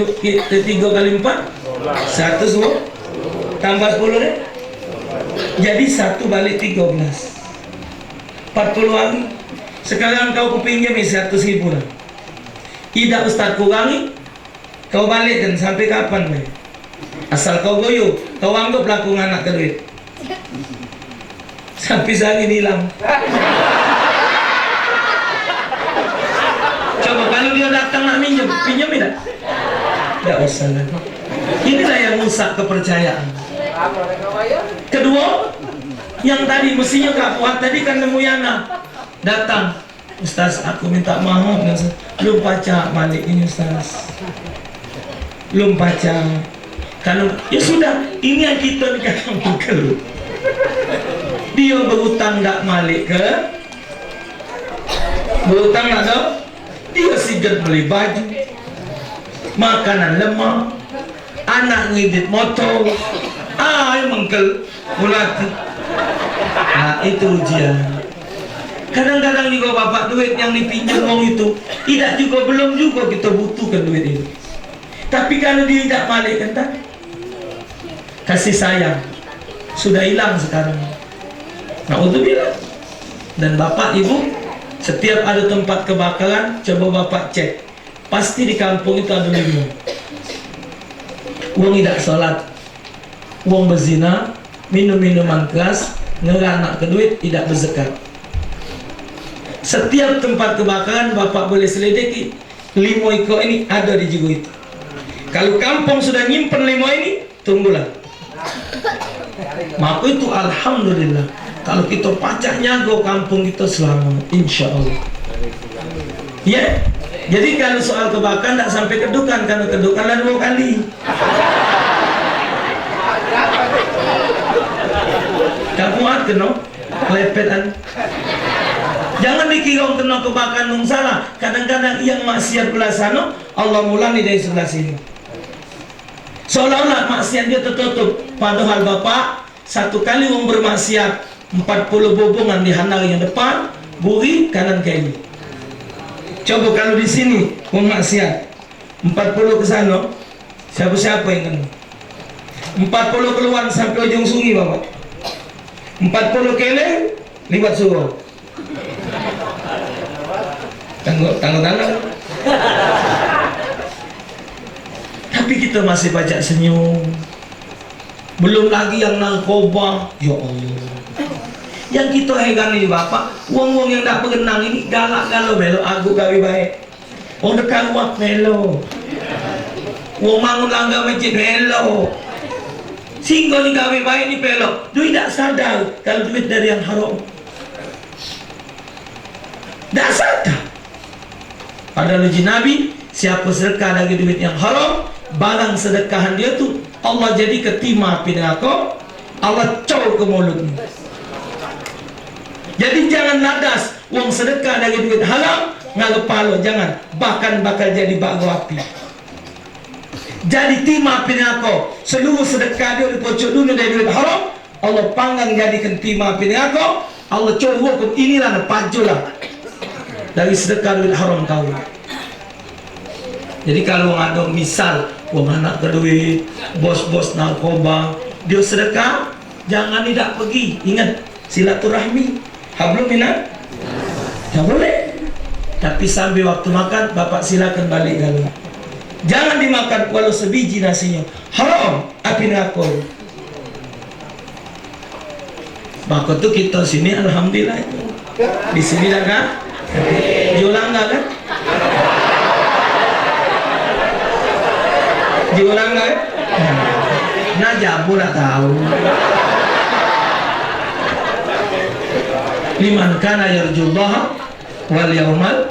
4 100 tambah 10 deh. Jadi 1 balik 13 40 lagi. Sekarang kau kupinjam 100.000 lah. Tidak Ustaz kurangi, kau balik dan sampai kapan nih? Asal kau goyo, kau anggap laku anak ke duit sampai sehari hilang. Coba kalau dia datang nak pinjam tidak? Tidak usah lah. Inilah yang rusak kepercayaan. Kedua, yang tadi mestinya Kak Fuad tadi kan nemu Yana datang, Ustaz aku minta maaf belum baca balik ini Ustaz, belum baca. Kalau ya sudah, ini yang kita dikatakan bukel. Dia berutang tak balik ke, berutang tak ada, dia sigat beli baju, makanan lemah, anak ngedit motor, mengkel ulat. Nah itu ujian. Kadang-kadang juga bapak duit yang dipinjam orang itu tidak juga, belum juga kita butuhkan duit itu. Tapi kalau dia tidak balik kan, kasih sayang sudah hilang sekarang. Nah untuk bilang, dan bapak ibu setiap ada tempat kebakaran coba bapak cek, pasti di kampung itu ada 5. Uang tidak sholat, uang berzina, minum minuman keras, ngeranak ke duit, tidak berzakat. Setiap tempat kebakaran bapak boleh selidiki 5 ekor ini ada di jigo itu. Kalau kampung sudah nyimpen 5 ini, tunggulah. Maka itu alhamdulillah. Kalau kita pacak nyago kampung kita selamat, insya Allah. Ya, jadi kalau soal kebakaran tidak sampai kedukan, karena kedukan lah 2 kali. Kamu kena lepetan. Jangan dikira kena kebakaran nung salah. Kadang-kadang yang maksiat belah sana, Allah mulai dari sebelah sini. Seolah-olah maksiat dia tertutup. Padahal bapak satu kali orang bermaksiat 40 bobongan di handal yang depan, buri kanan kiri. Coba kalau di sini orang maksiat 40 ke sana, siapa-siapa yang kena? 40 keluar sampai ujung sungai bapak. 40 keleng libat suruh. Tanggal. Tapi kita masih baca senyum. Belum lagi yang narkoba, ya Allah. Yang kita heran ini bapak, uang-uang yang tak berenang ini galak galau belok aku gawe baik. Orang dekat rumah melo, uang bangun langgar masjid melo. Sehingga ni gawe baik ni pelok. Dia tidak sadar kalau duit dari yang haram. Tak sadar. Padahal uji Nabi, siapa sedekah dari duit yang haram, barang sedekahan dia tu Allah jadi ketima api neraka, Allah cor ke mulutnya. Jadi jangan nadas uang sedekah dari duit haram ngalap palo, jangan, bahkan bakal jadi bago api. Jadi timah api neraka, seluruh sedekah dia dipocok dunia dari duit haram, Allah panggang jadikan timah api neraka, Allah cor hukum inilah pajulah dari sedekah duit haram kau. Jadi kalau ada misal uang anak ke duit, bos-bos narkoba, dia sedekah, jangan tidak pergi. Ingat silaturahmi, hablum minat, tak boleh. Tapi sambil waktu makan, bapak silakan balik galau. Jangan dimakan walau sebiji nasinya, haram api neraka. Maka tuh kita sini alhamdulillah itu. Di sini dah kan? Jualan kan? Jualan kan? Nah jamu nak tahu. Liman kana yarjullaha wal yaumal,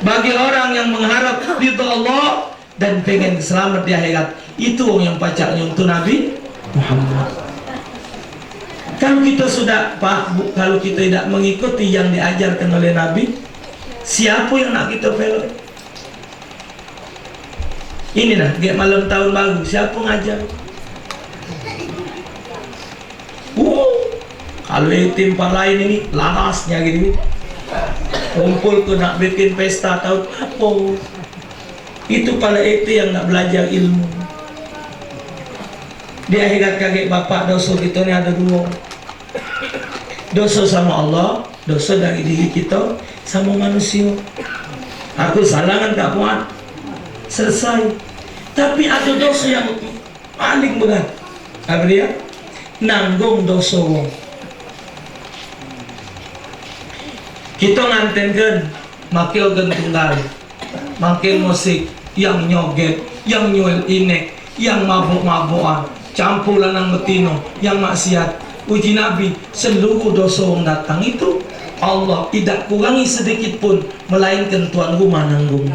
bagi orang yang mengharap ridha Allah dan pengen selamat di akhirat, itu yang pacaknya untuk Nabi Muhammad. Kalau kita sudah Pak Bu, kalau kita tidak mengikuti yang diajarkan oleh Nabi, siapa yang nak kita follow? Ini nah, kayak malam tahun baru, siapa ngajar? Kalau tempat lain ini larasnya gitu, kumpul tuh nak bikin pesta tahu apa. Itu pala itu yang nak belajar ilmu. Di akhirat kaget bapak dosa kita ni ada dua. Dosa sama Allah, dosa dari diri kita sama manusia. Aku salah kan tak puan, selesai. Tapi ada dosa yang paling berat. Apa dia? Nanggung dosa wong. Kita ngantenkan makin organ tunggal, makin musik, yang nyoget, yang nyuel inek, yang mabuk-mabukan, campur lanang betino, yang maksiat. Uji Nabi, seluruh dosa yang datang itu Allah tidak kurangi sedikit pun, melainkan tuan rumah nanggung.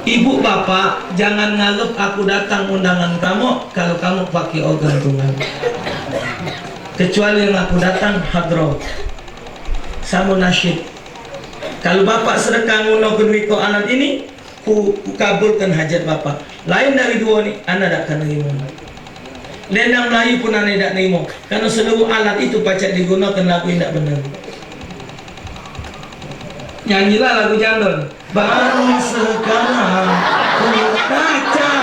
Ibu bapak, jangan ngaluk aku datang undangan kamu kalau kamu pakai organ tunggal. Kecuali yang aku datang hadroh sama nasyid. Kalau bapak sedekah ngunokeun wiko alat ini, ku kabulkan hajat bapak. Lain dari dua ni, anda tak akan nerima. Lendang Melayu pun anda tidak nerima, karena seluruh alat itu pacak digunakan lagu yang tidak benar. Nyanyilah lagu jandon. Baru sekarang ku baca,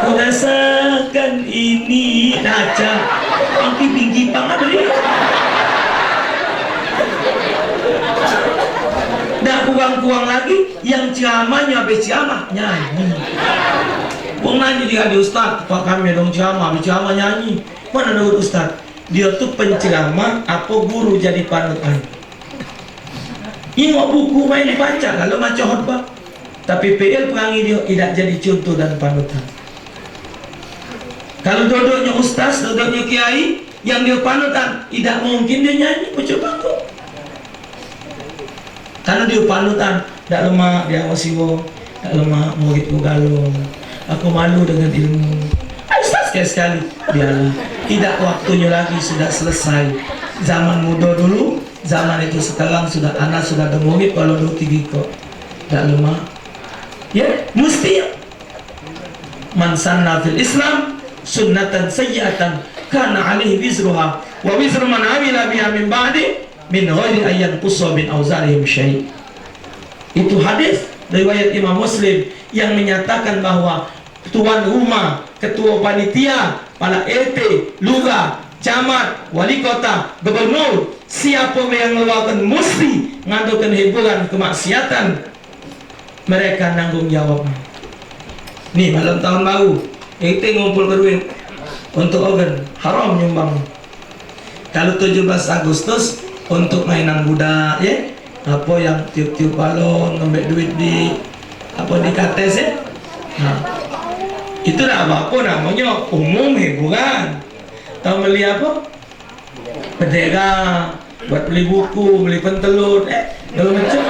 ku rasakan ini daca. Tinggi-tinggi banget beri. Dah kurang-kurang lagi, yang ceramahnya berceramah nyanyi. Wong nyanyi di radio ustaz, pak kami dong ceramah, berceramah nyanyi. Mana ada ustaz? Dia tuh penceramah, apa guru jadi panutan. Ingok buku main dibaca kalau macam khutbah. Tapi PL perangi dia tidak jadi contoh dan panutan. Kalau duduknya ustaz, duduknya kiai, yang dia panutan, tidak mungkin dia nyanyi pucuk bangku. Karena dia panutan, tak lemah dia wasiwo, tak lemah muridku galung. Aku malu dengan ilmu. Ustaz sekali-sekali, biarlah. Tidak waktunya lagi, sudah selesai. Zaman muda dulu, zaman itu sekarang sudah anak sudah ada murid kalau dulu tinggi kok. Tak lemah. Ya, mesti. Man sanna fil Islam sunnatan sayyi'atan kana alaihi wizruha wa wizru man amila biha min ba'di min ghairi ayyan qussa bin auzarihim syai'. Itu hadis riwayat Imam Muslim yang menyatakan bahwa tuan rumah, ketua panitia, kepala RT, lurah, camat, wali kota, gubernur, siapa yang melakukan mesti ngadukan hiburan kemaksiatan, mereka nanggung jawab. Nih malam tahun baru RT ngumpul ke duit untuk organ, haram nyumbang. Kalau 17 Agustus untuk mainan budak ya, apa yang tiup-tiup balon, ngambil duit di apa di kates ya. Nah, itu dah apa namanya umum hiburan. Tahu beli apa? Bendera, buat beli buku, beli pentelur, dalam macam.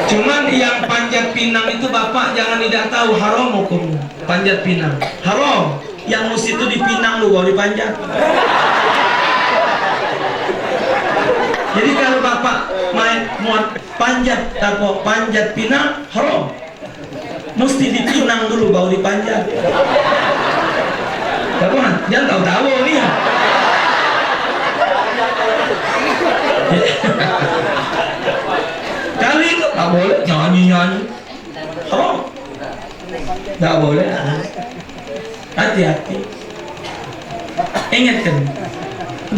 Cuman yang panjat pinang itu bapak jangan tidak tahu haram hukumnya. Panjat pinang haram. Yang mesti itu dipinang lu baru dipanjat. Jadi kalau bapak main muat panjat atau panjat pinang haram. Mesti dipinang dulu baru dipanjat. Bapak jangan tahu-tahu nih. Kali itu tak boleh nyanyi-nyanyi. Haram. Tak boleh. Hati-hati. Ingatkan,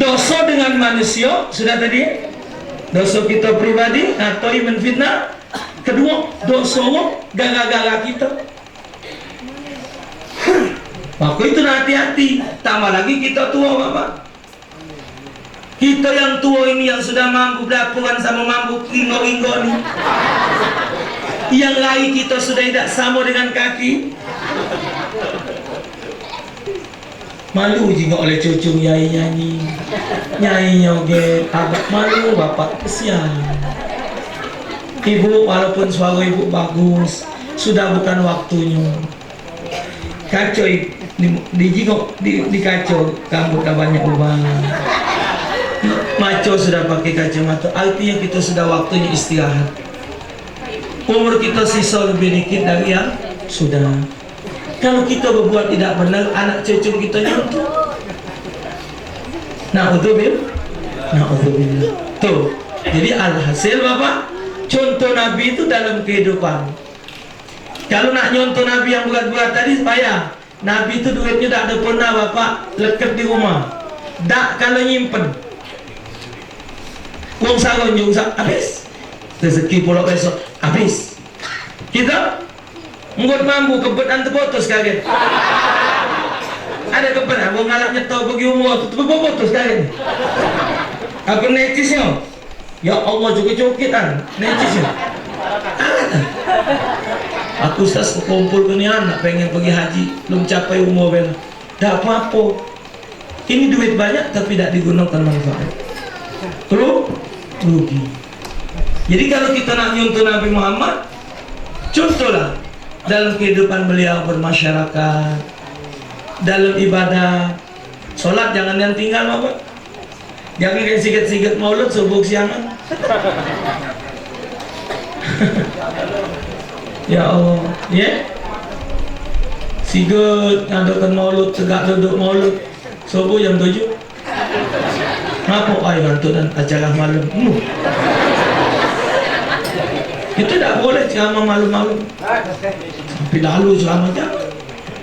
dosa dengan manusia sudah tadi, dosa kita pribadi atau menfitnah. Kedua, dosa gara-gara kita. Maka itu hati-hati. Tambah lagi kita tua bapak. Kita yang tua ini yang sudah mampu belapuran sama mampu ringgo-ringgo nih. Yang lain kita sudah tidak sama dengan kaki. Malu juga oleh cucu nyai nyanyi, nyai nyoget, abang malu bapak kesian. Ibu walaupun suara ibu bagus, sudah bukan waktunya. Kacau di kacau, rambut dah banyak ubah. Maco sudah pakai kacamata, artinya kita sudah waktunya istirahat. umur kita sisa lebih dikit dari yang sudah. Kalau kita berbuat tidak benar, anak cucu kita nyontoh. Na'udzubillah. Tuh, jadi alhasil Bapak, contoh Nabi itu dalam kehidupan. Kalau nak nyontoh Nabi yang berat-berat tadi payah. Nabi itu duitnya tak ada pernah Bapak leket di rumah. Tak kalau nyimpen. Uang sarung juga habis. Rezeki pula besok habis. Kita nggot mampu kebetan terputus kaget. Ada kebetan mau ngalap nyetor pergi umur tu terputus kaget. Apa necisnya? Ya Allah juga cokitan necisnya. Aku Ustaz kumpul ke ni anak pengen pergi haji, belum capai umur bela. Tak apa-apa. Ini duit banyak tapi tak digunakan manfaat. Rugi. Jadi kalau kita nak nyontoh Nabi Muhammad, contohlah dalam kehidupan beliau bermasyarakat, dalam ibadah, solat jangan yang tinggal Bapak. Jangan kayak sigat-sigat maulud subuh siangan. Ya Allah, ya. Sigat ngadakan maulud, tegak duduk maulud subuh jam 7. Ngapa ay ngantuk dan acara malam? Kita tak boleh ceramah malam-malam. Sampai lalu ceramah jangan.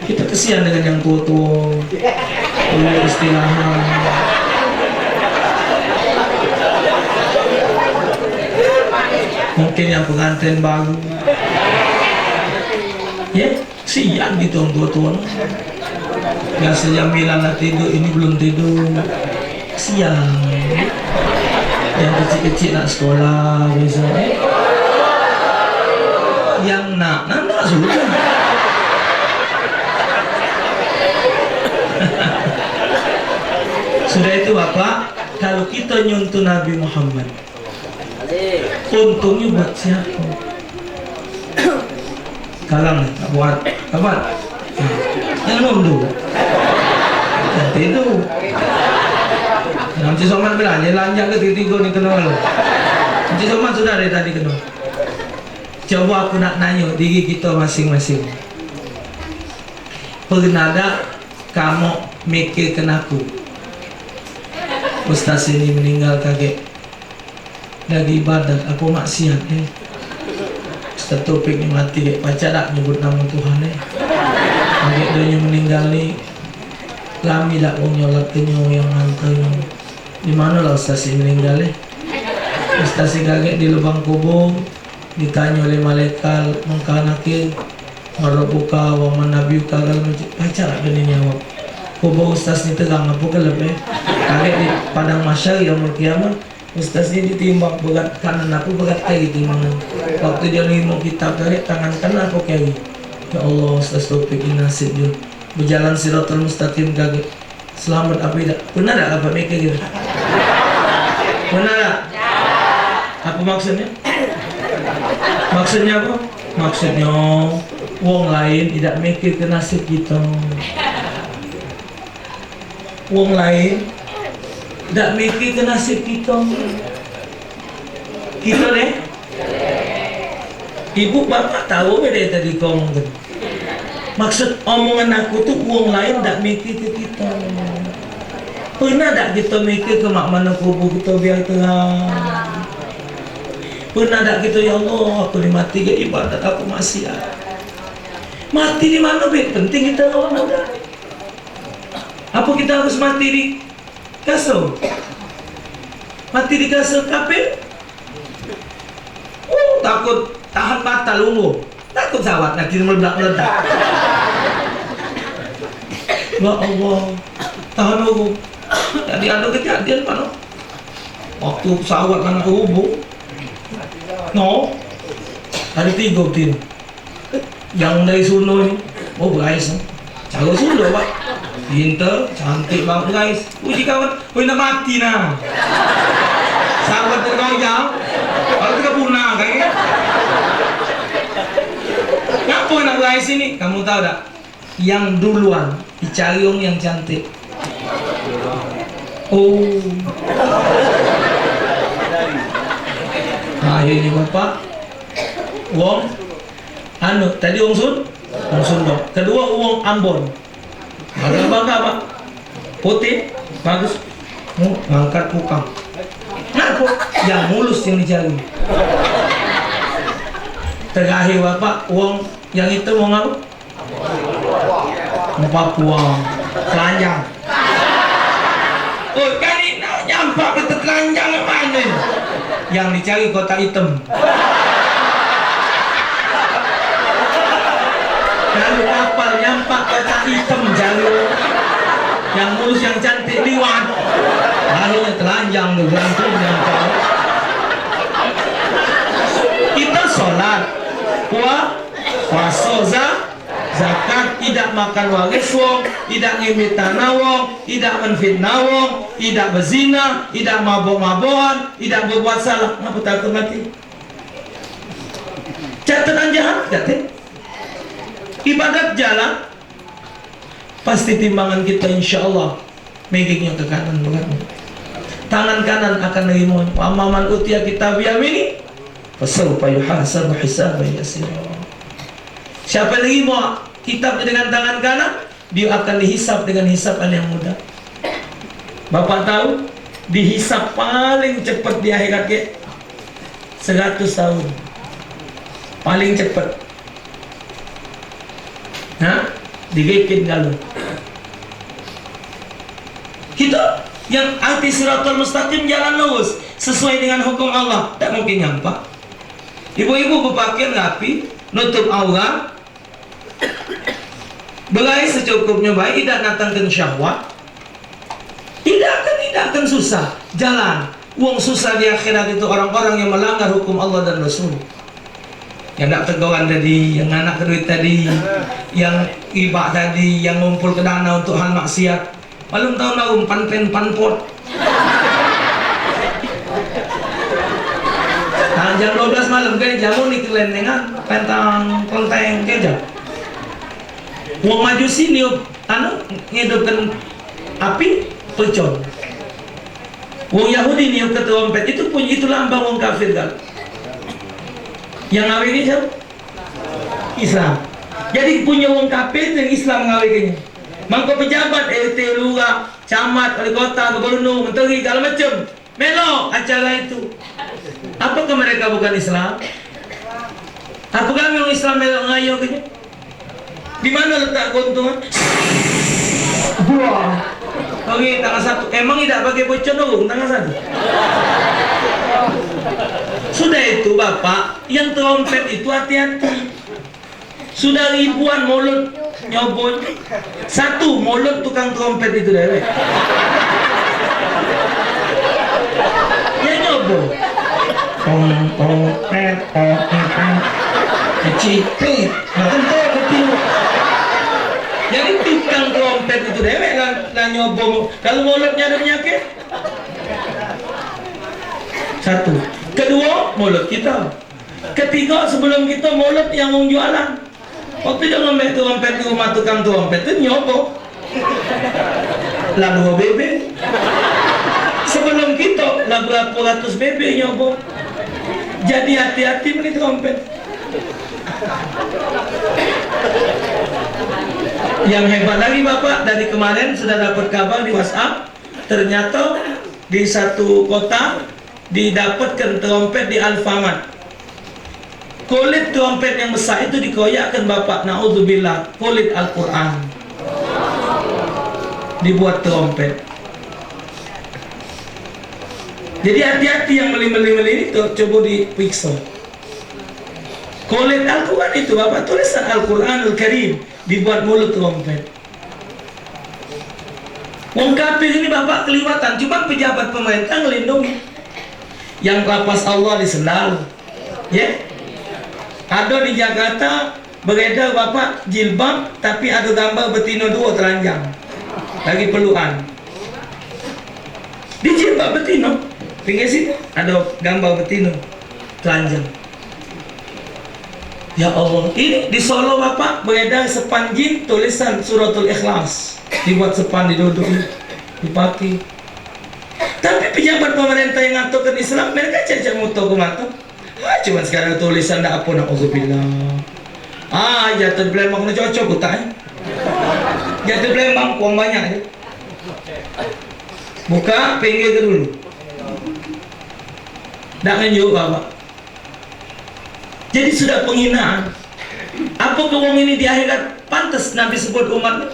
Kita kesian dengan yang tua-tua. Perlu istirahat. Mungkin yang pengantin baru. Ya, siang gitu orang tua-tua. Biasa jam 9 lah tidur, ini belum tidur. Siang. Yang kecil-kecil nak sekolah biasanya. Yang nak sudah. Sudah itu Bapak, kalau kita nyuntuh Nabi Muhammad, untungnya buat siapa? Kalang tak buat apa? Yang dulu. Nanti itu. Nanti Soman bilang, dia lanjak ke tiga ni kenal. Nanti Soman sudah dari tadi kenal. Coba aku nak nanya diri kita masing-masing. Pernah tak kamu mikirkan aku? Ustaz ini meninggal kaget. Lagi ibadat, apa maksiat Ustaz Taufik ni mati, baca tak nyebut nama Tuhan kaget dia meninggal ni. Lami tak mau nyolat kenyo yang hantarnya. Di mana lah Ustaz ini meninggal Ustaz ini kaget di lubang kubur. Ditanya oleh malaikat mengkanakil marabuka wa manabiuka kalau baca tak dia jawab. Kubur Ustaz ni terang apa kelep kaget di padang mahsyar yaumul kiamat. Ustaz ni ditimbang berat kanan apa berat kiri timbangan. Waktu dia lima kitab kaget tangan kanan apa kiri. Ya Allah Ustaz Taufik ini nasib dia berjalan siratal mustaqim kaget. Selamat apa tidak? Benar tak apa mikir gitu? Benar tak? Apa maksudnya? Maksudnya apa? Maksudnya wong lain tidak mikir ke nasib kita. Wong lain tidak mikir ke nasib kita. Kita deh. Ibu bapak tahu beda tadi kau ngomong. Maksud omongan aku tuh wong lain tidak mikir ke kita. Pernah tak kita mikir ke mak mana kubur kita biar terang? Pernah tak kita, ya Allah aku ni mati ke ibadat aku maksiat. Mati di mana penting kita orang muda. Apa kita harus mati di kasur? Mati di kasur kafe? Takut tahan batal umur. Takut sawat nanti meledak-meledak. Ya Allah, tahan umur. Jadi ada kejadian mana? Waktu sawat anak umur. No, ada 3 betin. Yang dari Sunda ni, guys, cara Sunda Pak, pintar, cantik banget guys. Uji kawan, nak mati nah. Sahabat tergoyang, kalau kita punah kayaknya. Ngapa nak guys ini? Kamu tahu tak? Yang duluan dicari orang yang cantik. Oh. Nah ini Bapak, Wong anu tadi wong Sunda. Kedua wong Ambon. Agak bangga Pak. Putih, bagus. Ngangkat kukang. Ngaku yang mulus yang dicari. Terakhir Bapak, wong yang itu wong apa? Papua, telanjang. Oh, kan ini nyampak ke telanjang mana? Yang dicari kotak hitam. Lalu kapal nyampak kotak hitam jalur. Yang mulus yang cantik liwat. Lalu telanjang tuh gantung nyampak. Kita sholat, puasa, zakat, tidak makan waris wong, tidak ngimit tanah wong, tidak menfitnah wong, tidak berzina, tidak mabok-mabokan, tidak berbuat salah. Ngapa takut mati? Catatan jahat, catat. Ibadat jalan, pasti timbangan kita insya Allah megingnya ke kanan banget. Tangan kanan akan nerima. Amaman utia kitab yamini, fasawfa yuhasabu hisaban yasira. Siapa yang mau kitab dengan tangan kanan, dia akan dihisap dengan hisapan yang mudah. Bapak tahu, dihisap paling cepat di akhirat ke 100 tahun. Paling cepat. Nah, digigit galon. Kita yang anti siratal mustaqim jalan lurus sesuai dengan hukum Allah, tak mungkin nyampak. Ibu-ibu berpakaian rapi, nutup aurat, belai secukupnya baik, tidak datangkan syahwat, tidak akan susah jalan. Uang susah di akhirat itu orang-orang yang melanggar hukum Allah dan Rasul, yang nak teguran tadi, yang anak duit tadi, yang ibak tadi, yang ngumpul ke dana untuk hal maksiat. Malum tahun lalu panpot. Nah, jam 12 malam kan jamu nih kelendengan pentang kelenteng keja. Wong majusi niup ngidupkan api pecon. Wong Yahudi niup ke trompet, itu pun itu lambang wong kafir kan. Yang ngawin ini siapa? Islam. Jadi punya wong kafir yang Islam ngawinnya. Mangko pejabat RT, lurah, camat, wali kota, gubernur, menteri, segala macam melo acara itu. Apakah mereka bukan Islam? Apakah memang Islam melo ngayo gitu? Di mana letak keuntungan? Buah. Oke, tangan satu. Emang tidak pakai bocor dong, tangan satu. Sudah itu Bapak, yang trompet itu hati-hati. Sudah ribuan mulut nyobot. Satu mulut tukang trompet itu deh. Ya nyobot. Cipit. Jadi tukang trompet itu dewek lah nyobong. Kalau mulutnya ada penyakit. Satu. Kedua, mulut kita. Ketiga, sebelum kita mulut yang mau jualan. Waktu dia ngambil trompet di rumah tukang trompet itu nyobong. Lah 2 bebek. Sebelum kita lah berapa ratus bebek nyobong. Jadi hati-hati beli trompet. Yang hebat lagi Bapak, dari kemarin sudah dapat kabar di WhatsApp, ternyata di satu kota didapatkan trompet di Alfamart. Kulit trompet yang besar itu dikoyakkan Bapak, naudzubillah, kulit Al-Quran dibuat trompet. Jadi hati-hati yang beli-beli itu, coba diperiksa. Kulit Al-Quran itu Bapak, tulisan Al-Quranul Karim dibuat mulut trompet. Wong kafir ini Bapak keliwatan, cuma pejabat pemerintah ngelindungi. Yang lapas Allah di sendal, ya. Ada di Jakarta beredar Bapak jilbab, tapi ada gambar betina 2 telanjang lagi pelukan. Di jilbab betina, pinggir sini ada gambar betina telanjang. Ya Allah, ini di Solo Bapak beredar sepan jin tulisan suratul Ikhlas, dibuat sepan diduduk dipakai. Tapi pejabat pemerintah yang ngaturkan Islam, mereka cacat moto ke mata. Cuma sekarang tulisan tak apa nak uzubillah. Jatuh di Palembang nak cocok ku tak? Jatuh di Palembang uang banyak je. Buka pinggir ke dulu. Tak nganjuk bapak. Jadi sudah penghinaan. Apakah uang ini di akhirat pantas Nabi sebut umat?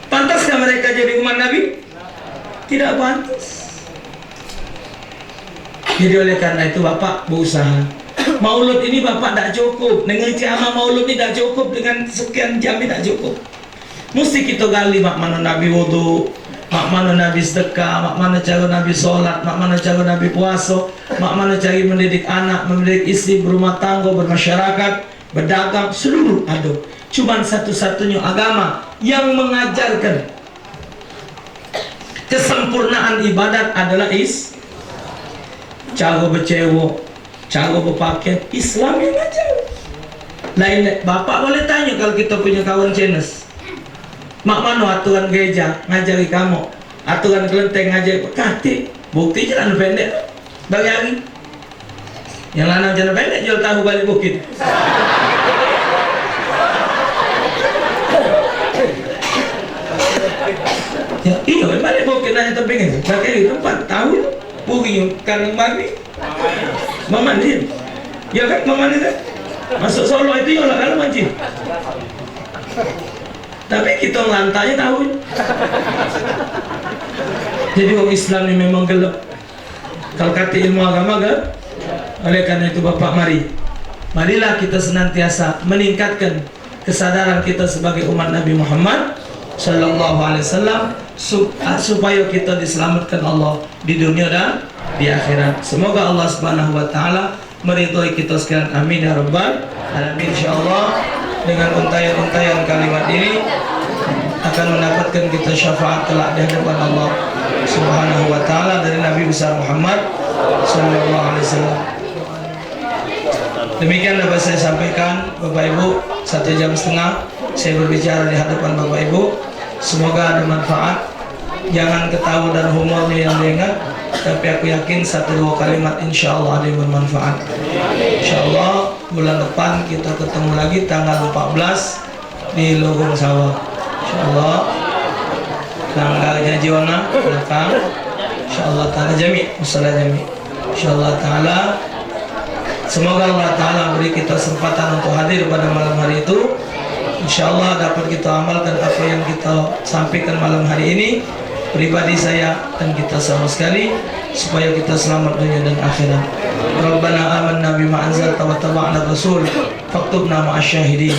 Pantaskah mereka jadi umat Nabi? Tidak pantas. Jadi oleh karena itu bapak berusaha. Maulud ini bapak tak cukup. Dengan ceramah maulud ini tak cukup. Dengan sekian jam ini tak cukup. Mesti kita gali mak mana Nabi wudu, mak mana Nabi sedekah, mak mana cara Nabi sholat, mak mana cara Nabi puasa, mak mana cara mendidik anak, mendidik istri, berumah tangga, bermasyarakat, berdagang, seluruh ada. Cuman satu-satunya agama yang mengajarkan kesempurnaan ibadat adalah cara bercewek, cara berpakaian. Islam yang ngajar. Lain bapak boleh tanya kalau kita punya kawan Chinese, mak mana aturan gereja ngajari kamu, aturan kelenteng ngajari kati, bukti jalan pendek bagi hari yang lanang jalan pendek jual tahu balik bukit. Ya iya balik bukit nanya tepingin pakai tempat tahu bukit kan mandi mama dia ya kan mama dia masuk Solo itu ya lah kalau mancing. Tapi kita ngelantanya tahu. Jadi orang Islam ini memang gelap. Kalau kata ilmu agama gelap. Oleh karena itu bapak marilah kita senantiasa meningkatkan kesadaran kita sebagai umat Nabi Muhammad Sallallahu Alaihi Wasallam supaya kita diselamatkan Allah di dunia dan di akhirat. Semoga Allah Subhanahu Wa Taala meridhai kita sekalian. Amin ya rabbal alamin. Insyaallah dengan untayan-untayan kalimat ini akan mendapatkan kita syafaat kelak di hadapan Allah Subhanahu wa taala dari Nabi besar Muhammad sallallahu alaihi wasallam. Demikian dapat saya sampaikan Bapak Ibu, 1,5 jam saya berbicara di hadapan Bapak Ibu. Semoga ada manfaat. Jangan ketawa dan humornya yang diingat, tapi aku yakin 1-2 kalimat insya Allah ada yang bermanfaat. Insya Allah bulan depan kita ketemu lagi tanggal 14 di Logong Sawah. Insya Allah tanggalnya Jiwana belakang. Insya Allah Ta'ala jami, musalah jami. Insya Allah Ta'ala semoga Allah Ta'ala beri kita kesempatan untuk hadir pada malam hari itu. Insya Allah dapat kita amalkan apa yang kita sampaikan malam hari ini, pribadi saya dan kita sama sekali, supaya kita selamat dunia dan akhirat. Rabbana amanna bima anzalta wa taba'na rasul faktubna ma'asyahidin.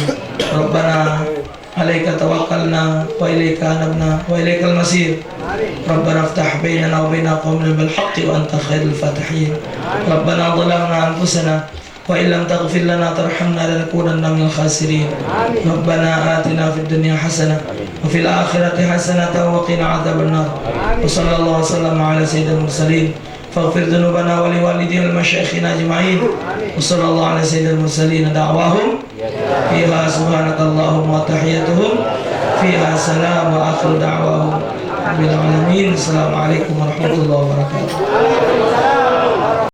Rabbana alaika tawakkalna wa ilaika anabna wa ilaikal masir. Rabbana aftah bainana wa baina qawmina bil haqqi wa anta khairul fatihin. Rabbana dhalamna anfusana wa illam taghfir lana tarhamna lanakunanna minal khasirin. Rabbana atina fid dunya hasanah wa fil akhirati hasanah wa qina adzabannar. Wa sallallahu wasallam ala sayyidil mursalin faghfir dhunubana wa liwalidina wal masyayikhina ajma'in. Wa sallallahu ala sayyidil mursalin da'wahum fiha subhanakallahumma wa tahiyyatuhum fiha salam wa akhiru da'wahum bil alamin. Assalamualaikum warahmatullahi wabarakatuh.